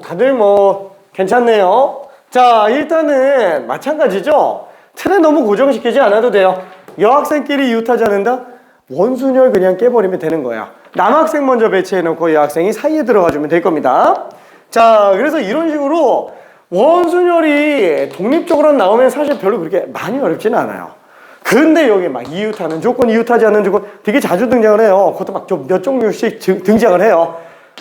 다들 뭐 괜찮네요. 자, 일단은 마찬가지죠. 틀에 너무 고정시키지 않아도 돼요. 여학생끼리 이웃하지 않는다? 원순열 그냥 깨버리면 되는 거야. 남학생 먼저 배치해놓고 여학생이 사이에 들어가주면 될 겁니다. 자, 그래서 이런 식으로 원순열이 독립적으로 나오면 사실 별로 그렇게 많이 어렵지는 않아요. 근데 여기 막 이웃하는 조건, 이웃하지 않는 조건 되게 자주 등장을 해요. 그것도 막 좀 몇 종류씩 등장을 해요.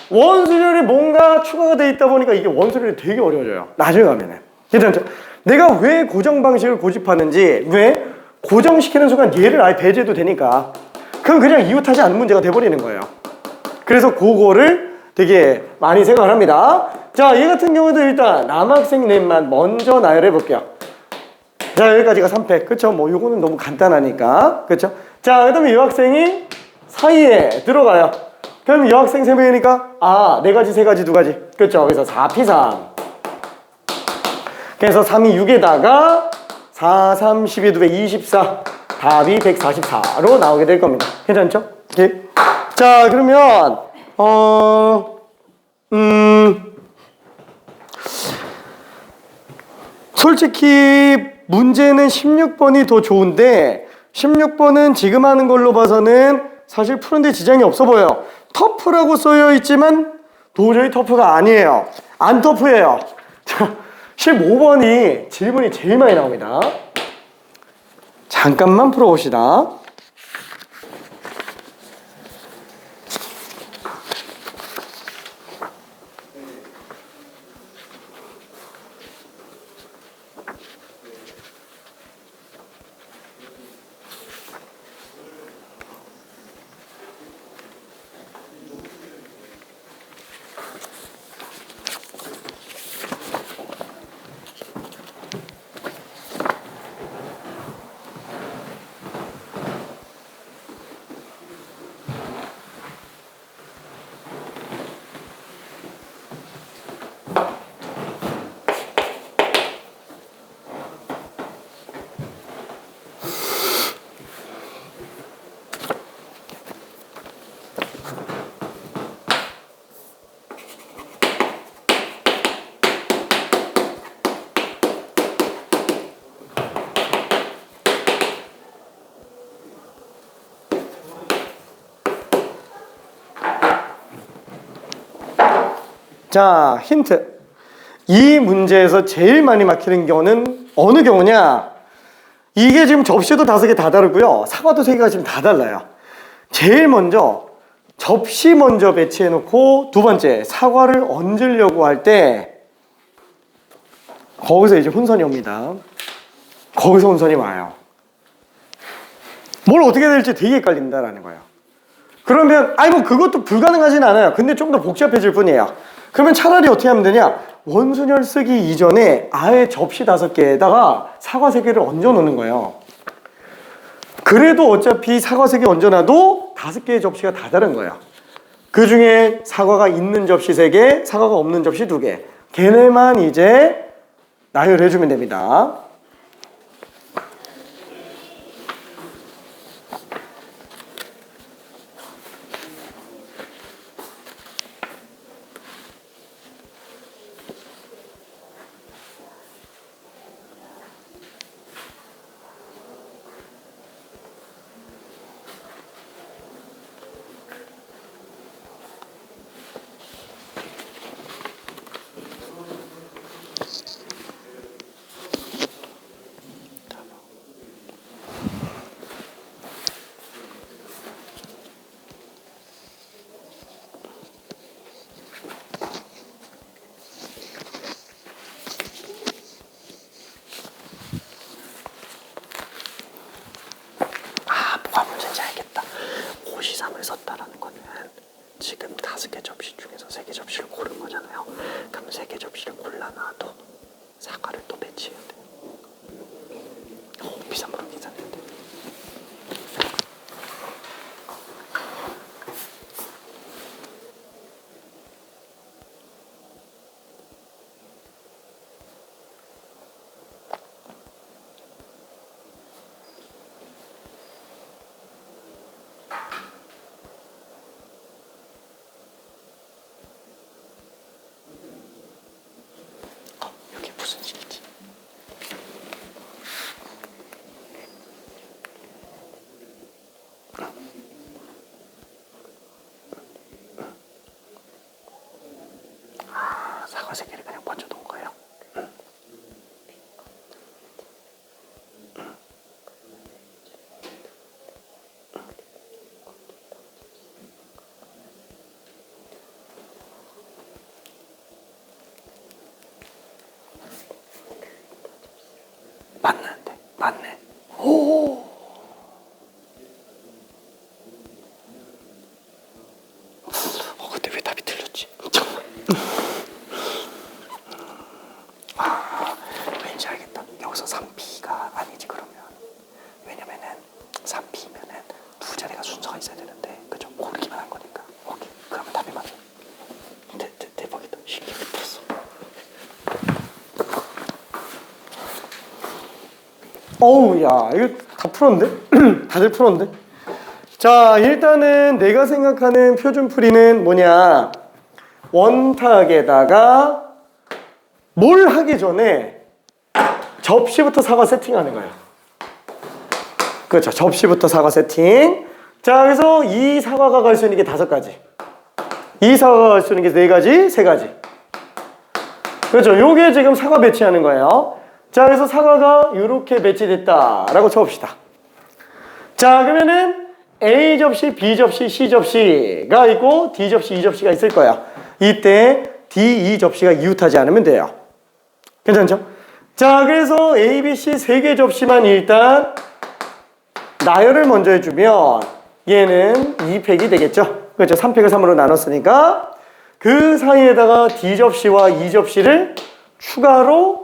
원순열이 뭔가 추가가 돼 있다 보니까 이게 원순열이 되게 어려워져요. 나중에 가면은. 괜찮죠? 내가 왜 고정 방식을 고집하는지, 왜 고정시키는 순간 얘를 아예 배제해도 되니까. 그럼 그냥 이웃하지 않는 문제가 돼버리는 거예요. 그래서 그거를 되게 많이 생각을 합니다. 자, 얘 같은 경우도 일단 남학생 넷만 먼저 나열해 볼게요. 자, 여기까지가 3팩. 그쵸? 뭐 요거는 너무 간단하니까. 그쵸? 자, 그 다음에 여학생이 사이에 들어가요. 그럼 여학생 3명이니까 아, 4가지, 3가지, 2가지. 그렇죠? 그래서 4P3. 그래서 3이 6에다가 4, 3, 12, 2에 24. 답이 144로 나오게 될 겁니다. 괜찮죠? 오케이. 자, 그러면 솔직히 문제는 16번이 더 좋은데 16번은 지금 하는 걸로 봐서는 사실 푸는데 지장이 없어 보여요. 터프라고 써여 있지만 도저히 터프가 아니에요. 안 터프예요. 15번이 질문이 제일 많이 나옵니다. 잠깐만 풀어봅시다. 자, 힌트. 이 문제에서 제일 많이 막히는 경우는 어느 경우냐? 이게 지금 접시도 5개 다 다르고요. 사과도 3개가 지금 다 달라요. 제일 먼저 접시 먼저 배치해 놓고 두 번째 사과를 얹으려고 할 때 거기서 이제 혼선이 옵니다. 거기서 혼선이 와요. 뭘 어떻게 될지 되게 헷갈린다라는 거예요. 그러면 아니 뭐 그것도 불가능하진 않아요. 근데 좀 더 복잡해질 뿐이에요. 그러면 차라리 어떻게 하면 되냐? 원순열 쓰기 이전에 아예 접시 5개에다가 사과 3개를 얹어 놓는 거예요. 그래도 어차피 사과 3개 얹어놔도 5개의 접시가 다 다른 거예요. 그 중에 사과가 있는 접시 3개, 사과가 없는 접시 2개. 걔네만 이제 나열해주면 됩니다. 뭐가 문제인지 알겠다. 5시3을 썼다라는 거는 지금 5개 접시 중에서 3개 접시를 고른 거잖아요. 그럼 3개 접시를 골라놔도 사과를 또 배치해야 돼. 비상으로 계산해야 돼. 이게 무슨 일이지? 사과 3개를 그냥 먼저 놓은 거예요? 맞는데, 맞네. 오. 근데 왜 답이 틀렸지? 정말. 왠지 알겠다. 여기서 3B가 아니지 그러면. 왜냐면은 3B면은 두 자리가 순서가 있어야 되는데, 그죠? 고르기만 한 거니까. 오케이. 그러면 답이 맞아. 대박이다. 신기하게 풀었어. 어우, 야, 이거 다 풀었는데? 다들 풀었는데? 자, 일단은 내가 생각하는 표준풀이는 뭐냐? 원탁에다가 뭘 하기 전에 접시부터 사과 세팅하는 거예요. 그렇죠. 접시부터 사과 세팅. 자, 그래서 이 사과가 갈 수 있는 게 5가지. 이 사과가 갈 수 있는 게 4가지, 3가지. 그렇죠. 요게 지금 사과 배치하는 거예요. 자, 그래서 사과가 이렇게 배치됐다라고 쳐봅시다. 자, 그러면은 A 접시, B 접시, C 접시가 있고 D 접시, E 접시가 있을 거야. 이때 D, E 접시가 이웃하지 않으면 돼요. 괜찮죠? 자, 그래서 A, B, C 3개 접시만 일단 나열을 먼저 해주면 얘는 2팩이 되겠죠? 그렇죠? 3팩을 3으로 나눴으니까 그 사이에다가 D 접시와 E 접시를 추가로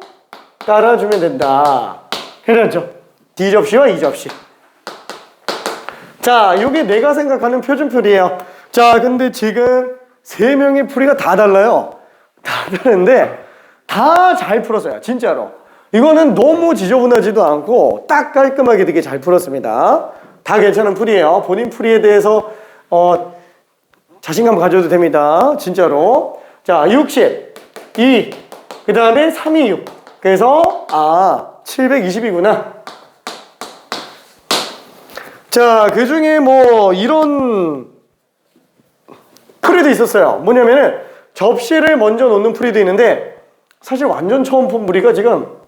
깔아주면 된다. 괜찮죠? D 접시와 E 접시. 자, 이게 내가 생각하는 표준풀이에요. 자, 근데 지금 3명의 풀이가 다 달라요. 다 다른데 다 잘 풀었어요. 진짜로. 이거는 너무 지저분하지도 않고 딱 깔끔하게 되게 잘 풀었습니다. 다 괜찮은 풀이에요. 본인 풀이에 대해서 자신감 가져도 됩니다. 진짜로. 자, 62. 그 다음에 326. 그래서 720이구나. 자, 그 중에 뭐 이런 풀이도 있었어요. 뭐냐면은 접시를 먼저 놓는 풀이도 있는데 사실 완전 처음 본 풀이가 지금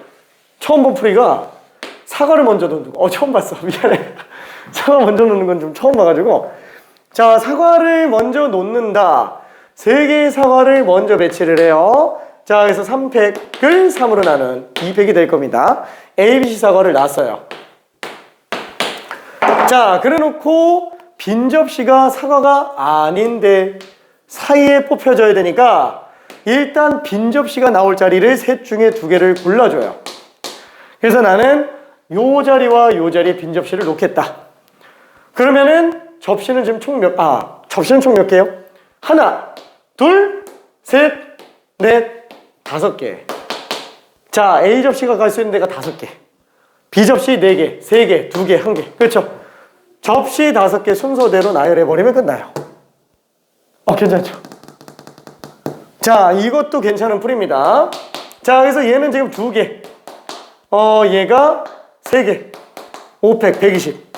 처음 본 풀이가 사과를 먼저 놓는 거. 처음 봤어. 미안해. 사과 먼저 놓는 건 좀 처음 봐가지고. 자, 사과를 먼저 놓는다. 3개의 사과를 먼저 배치를 해요. 자, 그래서 3팩을 3으로 나눈 2팩이 될 겁니다. ABC 사과를 놨어요. 자, 그래 놓고 빈 접시가 사과가 아닌데 사이에 뽑혀져야 되니까 일단 빈 접시가 나올 자리를 셋 중에 2개를 골라줘요. 그래서 나는 요 자리와 요 자리에 빈 접시를 놓겠다. 그러면은 접시는 지금 접시는 총 몇 개요? 하나, 둘, 셋, 넷, 5. 5개. 자, A 접시가 갈 수 있는 데가 5개. B 접시 4개, 3개, 2개, 1개. 그렇죠? 접시 5개 순서대로 나열해버리면 끝나요. 괜찮죠? 자, 이것도 괜찮은 풀입니다. 자, 그래서 얘는 지금 2개. 얘가 3개. 5팩 120.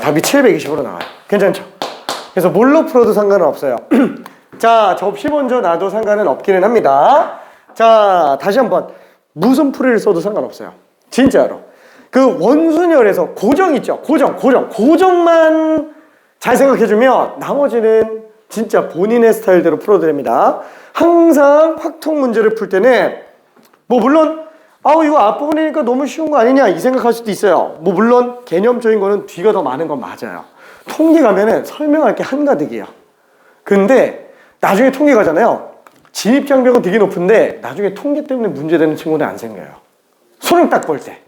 답이 720으로 나와요. 괜찮죠? 그래서 뭘로 풀어도 상관은 없어요. 자, 접시 먼저 놔도 상관은 없기는 합니다. 자, 다시 한번. 무슨 풀이를 써도 상관없어요. 진짜로. 그 원순열에서 고정 있죠? 고정만 잘 생각해주면 나머지는 진짜 본인의 스타일대로 풀어도 됩니다. 항상 확통 문제를 풀 때는 뭐 물론 이거 앞부분이니까 너무 쉬운 거 아니냐 이 생각할 수도 있어요. 뭐 물론 개념적인 거는 뒤가 더 많은 건 맞아요. 통계 가면은 설명할 게 한가득이에요. 근데 나중에 통계 가잖아요. 진입장벽은 되게 높은데 나중에 통계 때문에 문제되는 친구는 안 생겨요. 손을 딱 볼 때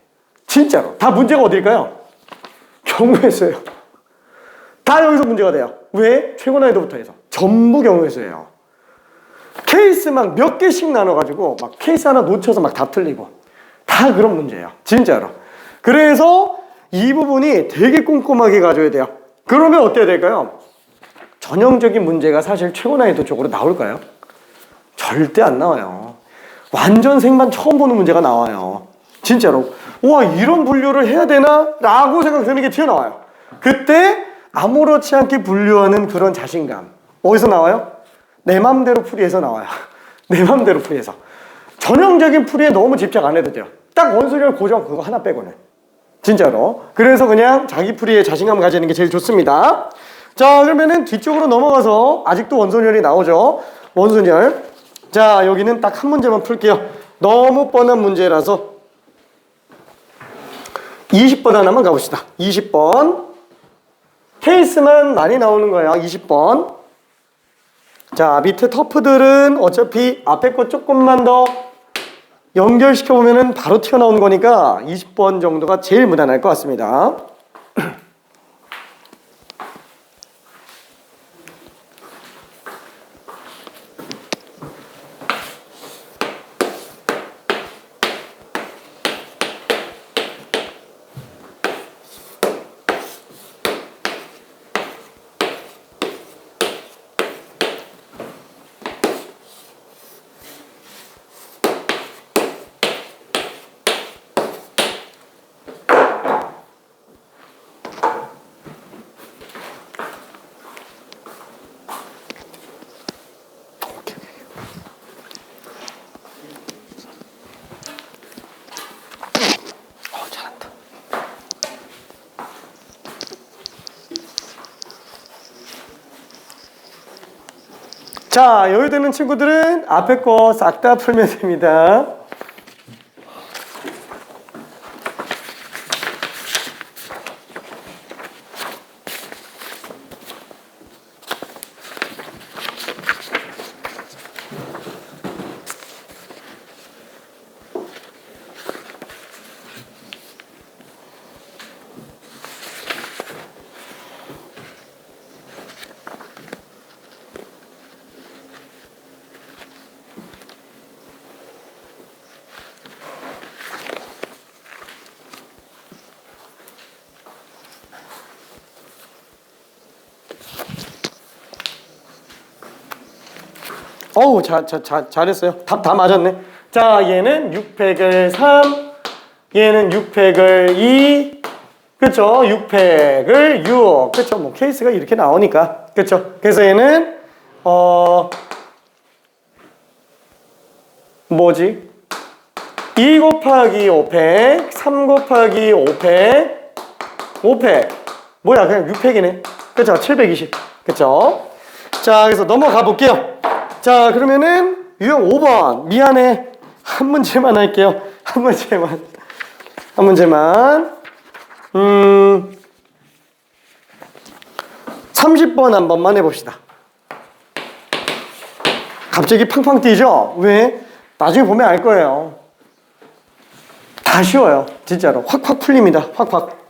진짜로 다 문제가 어딜까요? 경우의 수예요. 다 여기서 문제가 돼요. 왜? 최고 난이도부터 해서 전부 경우의 수예요. 케이스 막 몇 개씩 나눠가지고 막 케이스 하나 놓쳐서 막 다 틀리고 다 그런 문제예요. 진짜로. 그래서 이 부분이 되게 꼼꼼하게 가져야 돼요. 그러면 어때야 될까요? 전형적인 문제가 사실 최고 난이도 쪽으로 나올까요? 절대 안 나와요. 완전 생반 처음 보는 문제가 나와요. 진짜로. 와, 이런 분류를 해야 되나? 라고 생각되는 게 튀어나와요. 그때 아무렇지 않게 분류하는 그런 자신감. 어디서 나와요? 내 맘대로 풀이해서 나와요. 내 맘대로 풀이해서. 전형적인 풀이에 너무 집착 안 해도 돼요. 딱 원소리를 고정 그거 하나 빼고는. 진짜로. 그래서 그냥 자기 풀이에 자신감 가지는 게 제일 좋습니다. 자, 그러면은 뒤쪽으로 넘어가서 아직도 원소열이 나오죠. 원소열. 자, 여기는 딱 한 문제만 풀게요. 너무 뻔한 문제라서 20번 하나만 가봅시다. 20번. 케이스만 많이 나오는 거예요. 20번. 자, 밑에 터프들은 어차피 앞에 거 조금만 더 연결시켜보면 바로 튀어나오는 거니까 20번 정도가 제일 무난할 것 같습니다. 잘한다. 자, 여유 되는 친구들은 앞에 거 싹 다 풀면 됩니다. 어우, 잘했어요. 답 다 맞았네. 자, 얘는 6팩을 3, 얘는 6팩을 2, 그쵸? 6팩을 6, 그쵸? 뭐 케이스가 이렇게 나오니까, 그쵸? 그래서 얘는 뭐지? 2 곱하기 5팩, 3 곱하기 5팩, 5팩. 뭐야, 그냥 6팩이네. 그쵸? 720. 그쵸? 자, 그래서 넘어가 볼게요. 자, 그러면은 유형 5번. 미안해. 한 문제만 할게요. 한 문제만. 30번 한 번만 해봅시다. 갑자기 팡팡 뛰죠? 왜? 나중에 보면 알 거예요. 다 쉬워요. 진짜로. 확확 풀립니다. 확확.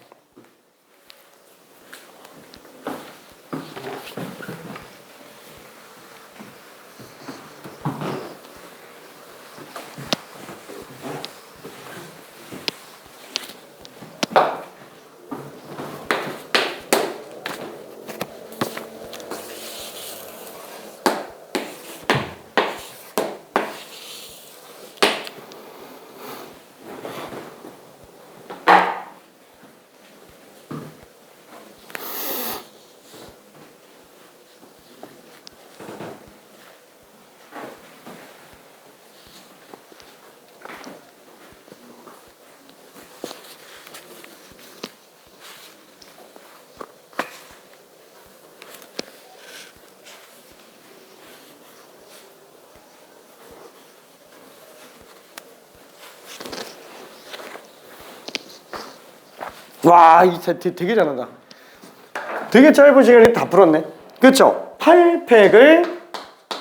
와, 되게 잘한다. 되게 짧은 시간에 다 풀었네. 그쵸? 8팩을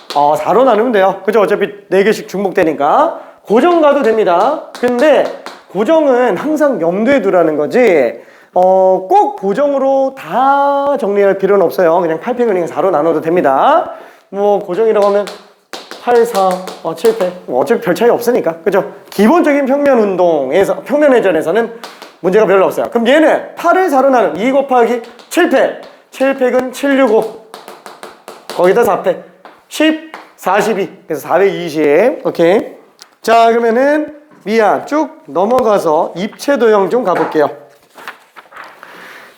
4로 나누면 돼요. 그죠? 어차피 4개씩 중복되니까. 고정 가도 됩니다. 근데 고정은 항상 염두에 두라는 거지, 꼭 고정으로 다 정리할 필요는 없어요. 그냥 8팩을 그냥 4로 나눠도 됩니다. 뭐, 고정이라고 하면 8, 4, 7팩. 어차피 별 차이 없으니까. 그죠? 기본적인 평면 회전에서는 문제가 별로 없어요. 그럼 얘는 8을 4로 나누면 2 곱하기 7팩. 7팩은 765. 거기다 4팩. 10, 42. 그래서 420. 오케이. 자, 그러면은 쭉 넘어가서 입체도형 좀 가볼게요.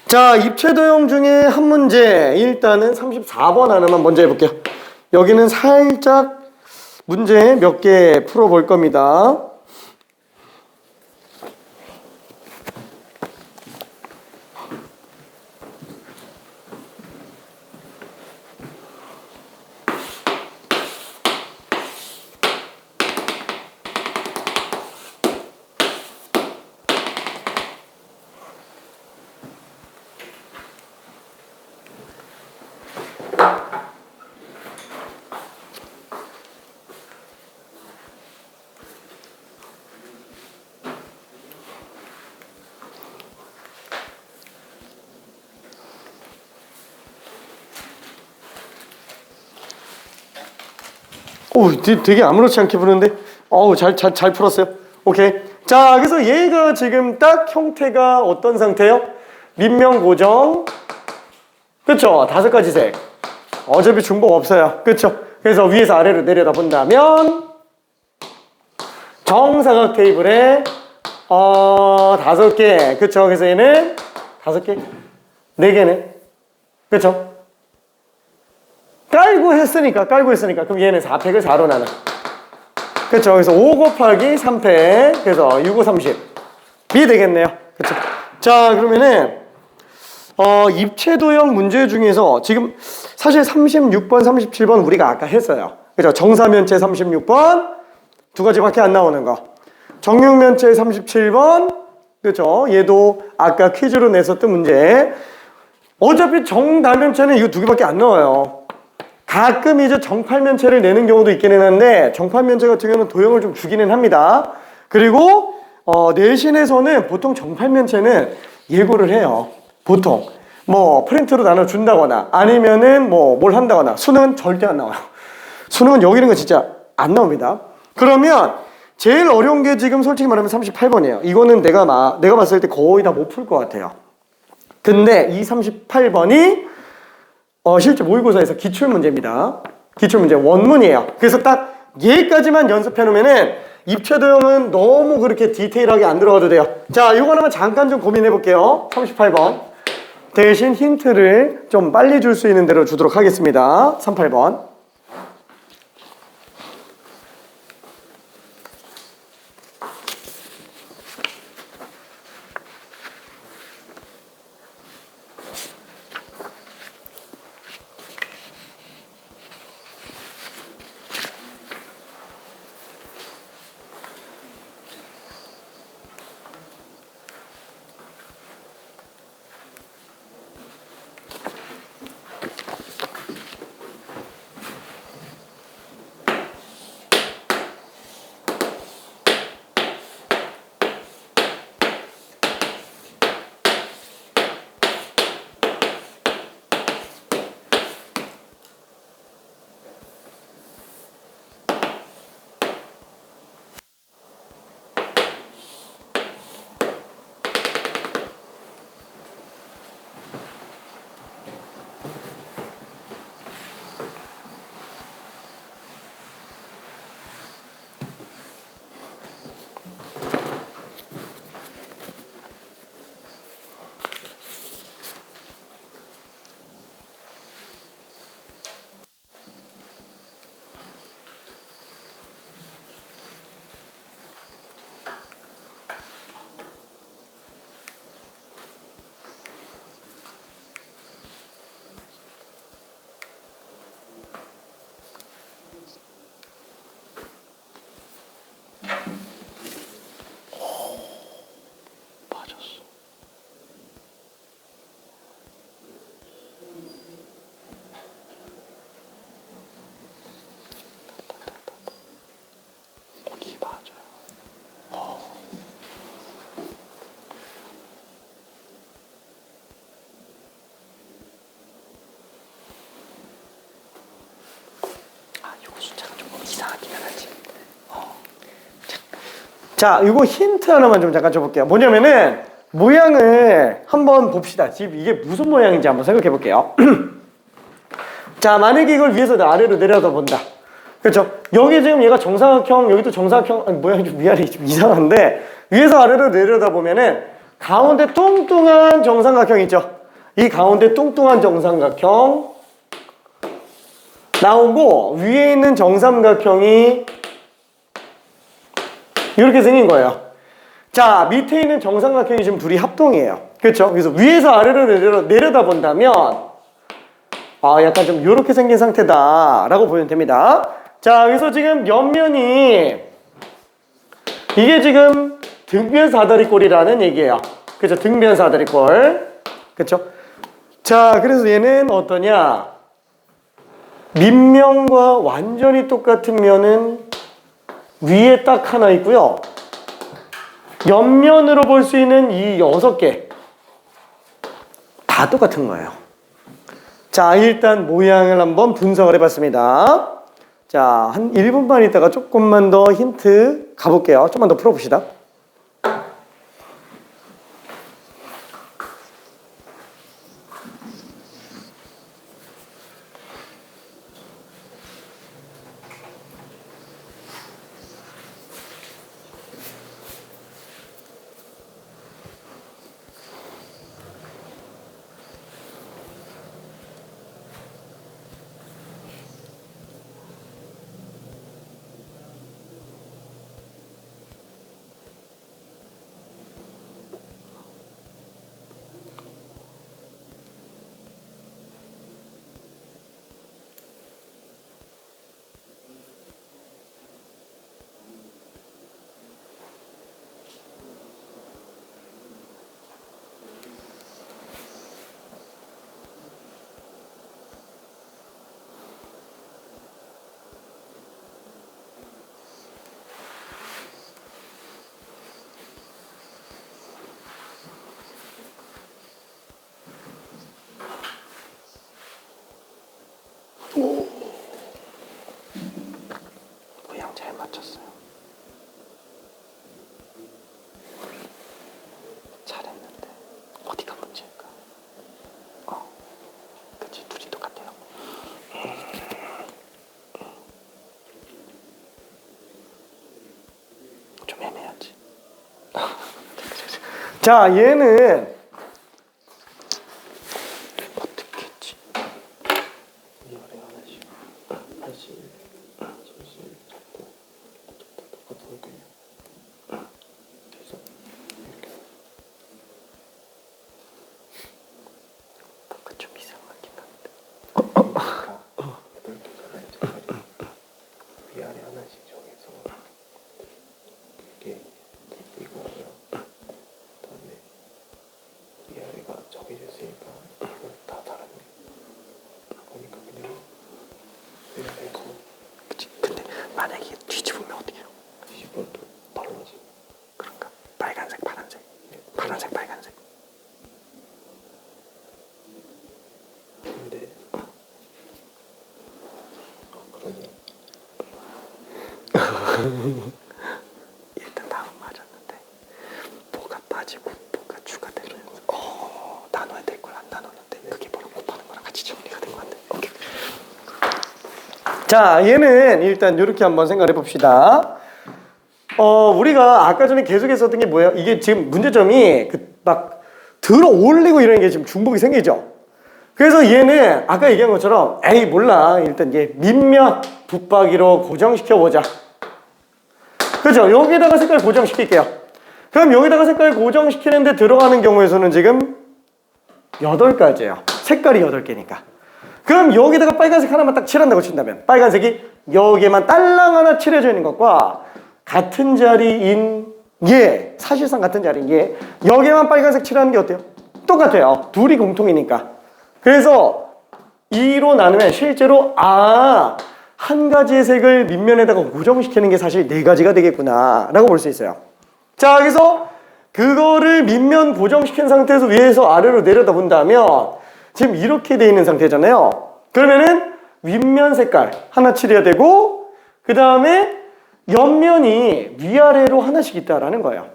자, 입체도형 중에 한 문제, 일단은 34번 하나만 먼저 해볼게요. 여기는 살짝 문제 몇 개 풀어볼 겁니다. 오, 되게 아무렇지 않게 푸는데, 잘 풀었어요. 오케이. 자, 그래서 얘가 지금 딱 형태가 어떤 상태요? 밑면 고정. 그쵸? 5가지 색. 어차피 중복 없어요. 그쵸? 그래서 위에서 아래로 내려다 본다면, 정사각 테이블에, 5개. 그쵸? 그래서 얘는 5개? 4개네. 그쵸? 깔고 했으니까. 그럼 얘는 4팩을 4로 나눠. 그쵸? 그래서 5 곱하기 3팩. 그래서 6, 5, 30. 이 되겠네요. 그쵸? 자, 그러면은, 입체도형 문제 중에서 지금 사실 36번, 37번 우리가 아까 했어요. 그죠? 정사면체 36번. 2가지밖에 안 나오는 거. 정육면체 37번. 그죠? 얘도 아까 퀴즈로 냈었던 문제. 어차피 정다면체는 이거 2개밖에 안 나와요. 가끔 이제 정팔면체를 내는 경우도 있기는 한데, 정팔면체 같은 경우는 도형을 좀 주기는 합니다. 그리고 내신에서는 보통 정팔면체는 예고를 해요. 보통 뭐 프린트로 나눠준다거나 아니면은 뭘 한다거나. 수능은 절대 안 나와요. 수능은 여기 있는 거 진짜 안 나옵니다. 그러면 제일 어려운 게 지금 솔직히 말하면 38번이에요. 이거는 내가 봤을 때 거의 다 못 풀 것 같아요. 근데 이 38번이 실제 모의고사에서 기출문제입니다. 기출문제 원문이에요. 그래서 딱 얘까지만 연습해 놓으면은 입체도형은 너무 그렇게 디테일하게 안 들어가도 돼요. 자, 이거 하나만 잠깐 좀 고민해 볼게요. 38번. 대신 힌트를 좀 빨리 줄 수 있는 대로 주도록 하겠습니다. 38번. 바뀌면 하지. 자, 이거 힌트 하나만 좀 잠깐 줘볼게요. 뭐냐면은 모양을 한번 봅시다. 지금 이게 무슨 모양인지 한번 생각해 볼게요. 자, 만약에 이걸 위에서 아래로 내려다 본다. 그렇죠? 여기 지금 얘가 정사각형, 여기도 정사각형, 아니, 모양이 좀 미안해, 좀 이상한데 위에서 아래로 내려다 보면은 가운데 뚱뚱한 정삼각형 있죠? 이 가운데 뚱뚱한 정삼각형 나오고 위에 있는 정삼각형이 이렇게 생긴 거예요. 자, 밑에 있는 정삼각형이 지금 둘이 합동이에요. 그렇죠? 그래서 위에서 아래로 내려다 본다면 약간 좀 이렇게 생긴 상태다라고 보면 됩니다. 자, 그래서 지금 옆면이 이게 지금 등변 사다리꼴이라는 얘기예요. 그렇죠? 등변 사다리꼴. 그렇죠? 자, 그래서 얘는 어떠냐? 밑면과 완전히 똑같은 면은 위에 딱 하나 있고요. 옆면으로 볼 수 있는 이 6개 다 똑같은 거예요. 자, 일단 모양을 한번 분석을 해봤습니다. 자, 한 1분만 있다가 조금만 더 힌트 가볼게요. 좀만 더 풀어봅시다. 모양 잘 맞췄어요. 잘했는데 어디가 문제일까? 그치, 둘이 똑같아요. 좀 애매하지. 자, 얘는 어떻게 했지? 위아래 하나씩 다시 슬슬 잡고 똑같은 그냥 그래서 이렇게 뭔가 좀 이상하긴 한데 이렇게 가야지. 위아래 하나씩 정해서 이게 이거고요. 그다음에 위아래가 정해졌으니까 이건 다 다른 거니까 그냥 위아래에서 그치. 근데 만약에 뒤집으면 어떻게 해요? 뒤집어도 달라지. 그런가? 빨간색 파란색 파란색 빨간색. 근데 그러면 일단 다음 맞았는데 뭐가 빠지고 뭐가 추가되면서 나눠야 될 걸 안 나눴는데 그게 바로 곱하는 거랑 같이 정리가 된 것 같아. 오케이. 자, 얘는 일단 이렇게 한번 생각해 봅시다. 우리가 아까 전에 계속 했었던 게 뭐예요? 이게 지금 문제점이 막 들어 올리고 이런 게 지금 중복이 생기죠. 그래서 얘는 아까 얘기한 것처럼 에이 몰라, 일단 얘 밑면 붙박이로 고정시켜 보자. 그죠? 여기다가 색깔 고정시킬게요. 그럼 여기다가 색깔 고정시키는데 들어가는 경우에서는 지금 8가지예요. 색깔이 8개니까. 그럼 여기다가 빨간색 하나만 딱 칠한다고 친다면 빨간색이 여기에만 딸랑 하나 칠해져 있는 것과 같은 자리인 얘, 사실상 같은 자리인 얘, 여기에만 빨간색 칠하는 게 어때요? 똑같아요. 둘이 공통이니까. 그래서 2로 나누면 실제로 한 가지의 색을 밑면에다가 고정시키는 게 사실 4가지가 되겠구나 라고 볼 수 있어요. 자, 그래서 그거를 밑면 고정시킨 상태에서 위에서 아래로 내려다 본다면 지금 이렇게 돼 있는 상태잖아요. 그러면은 윗면 색깔 하나 칠해야 되고 그 다음에 옆면이 위아래로 하나씩 있다라는 거예요.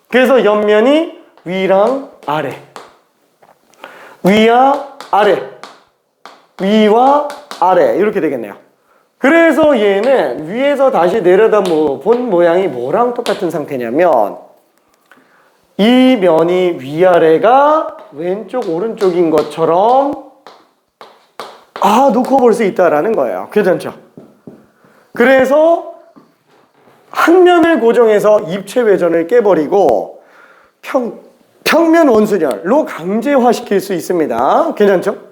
그래서 옆면이 위랑 아래, 위와 아래, 위와 아래 이렇게 되겠네요. 그래서 얘는 위에서 다시 내려다 본 모양이 뭐랑 똑같은 상태냐면 이 면이 위아래가 왼쪽 오른쪽인 것처럼 놓고 볼 수 있다라는 거예요. 괜찮죠? 그래서 한 면을 고정해서 입체 회전을 깨버리고 평면 원순열로 강제화시킬 수 있습니다. 괜찮죠?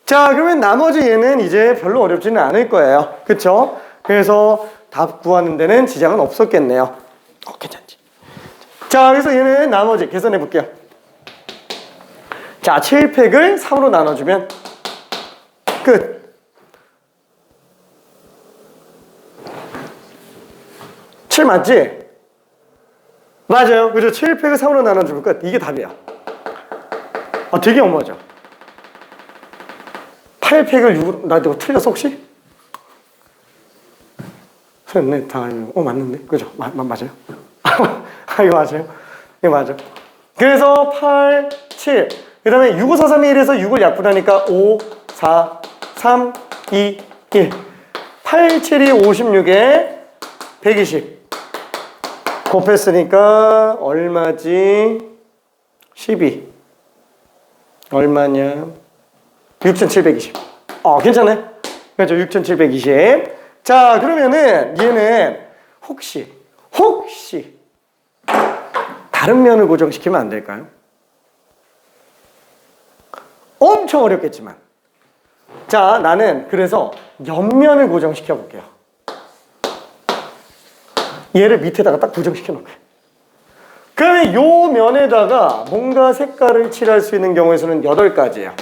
자, 그러면 나머지 얘는 이제 별로 어렵지는 않을 거예요. 그쵸? 그래서 답 구하는 데는 지장은 없었겠네요. 괜찮지? 자, 그래서 얘는 나머지 계산해 볼게요. 자, 7팩을 3으로 나눠주면 끝. 칠 맞지? 맞아요. 그죠? 7팩을 3으로 나눠주면 끝. 이게 답이야. 되게 어머죠. 8팩을 6으로, 나 이거 틀렸어, 혹시? 네, 다, 맞는데? 그죠? 맞아요? 이거 맞아요? 이거 맞아. 그래서 8, 7. 그 다음에 6, 5, 4, 3, 2, 1에서 6을 약분하니까 5, 4, 3, 2, 1. 8, 7이 56에 120. 곱했으니까 얼마지? 12. 얼마냐? 6,720. 괜찮네. 그렇죠? 6,720. 자, 그러면은 얘는 혹시 다른 면을 고정시키면 안 될까요? 엄청 어렵겠지만. 자, 나는 그래서 옆면을 고정시켜 볼게요. 얘를 밑에다가 딱 고정시켜 놓을게요. 그러면 요 면에다가 뭔가 색깔을 칠할 수 있는 경우의 수는 8가지예요.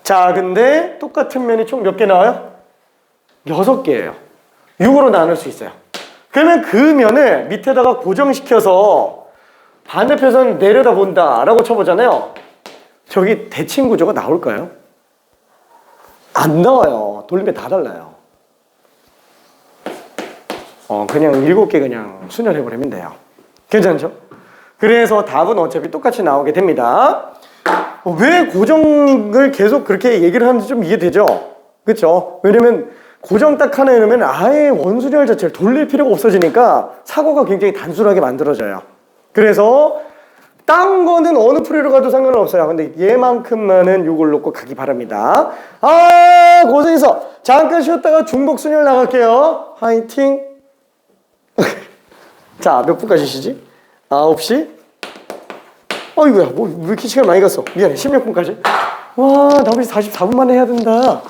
자, 근데 똑같은 면이 총 몇 개 나와요? 6개예요. 6으로 나눌 수 있어요. 그러면 그 면을 밑에다가 고정시켜서 반대편에서는 내려다 본다 라고 쳐보잖아요. 저기 대칭 구조가 나올까요? 안 나와요. 돌림에 다 달라요. 그냥 7개 그냥 순열해버리면 돼요. 괜찮죠? 그래서 답은 어차피 똑같이 나오게 됩니다. 왜 고정을 계속 그렇게 얘기를 하는지 좀 이해되죠? 그쵸? 왜냐면 고정 딱 하나 해놓으면 아예 원순열 자체를 돌릴 필요가 없어지니까 사고가 굉장히 단순하게 만들어져요. 그래서 딴 거는 어느 풀이로 가도 상관은 없어요. 근데 얘만큼만은 요걸 놓고 가기 바랍니다. 고생했어. 잠깐 쉬었다가 중복순열 나갈게요. 화이팅. 자, 몇 분까지 쉬지? 9시? 이거야. 왜 이렇게 시간 많이 갔어? 미안해. 16분까지. 와, 나 벌써 44분 만에 해야 된다.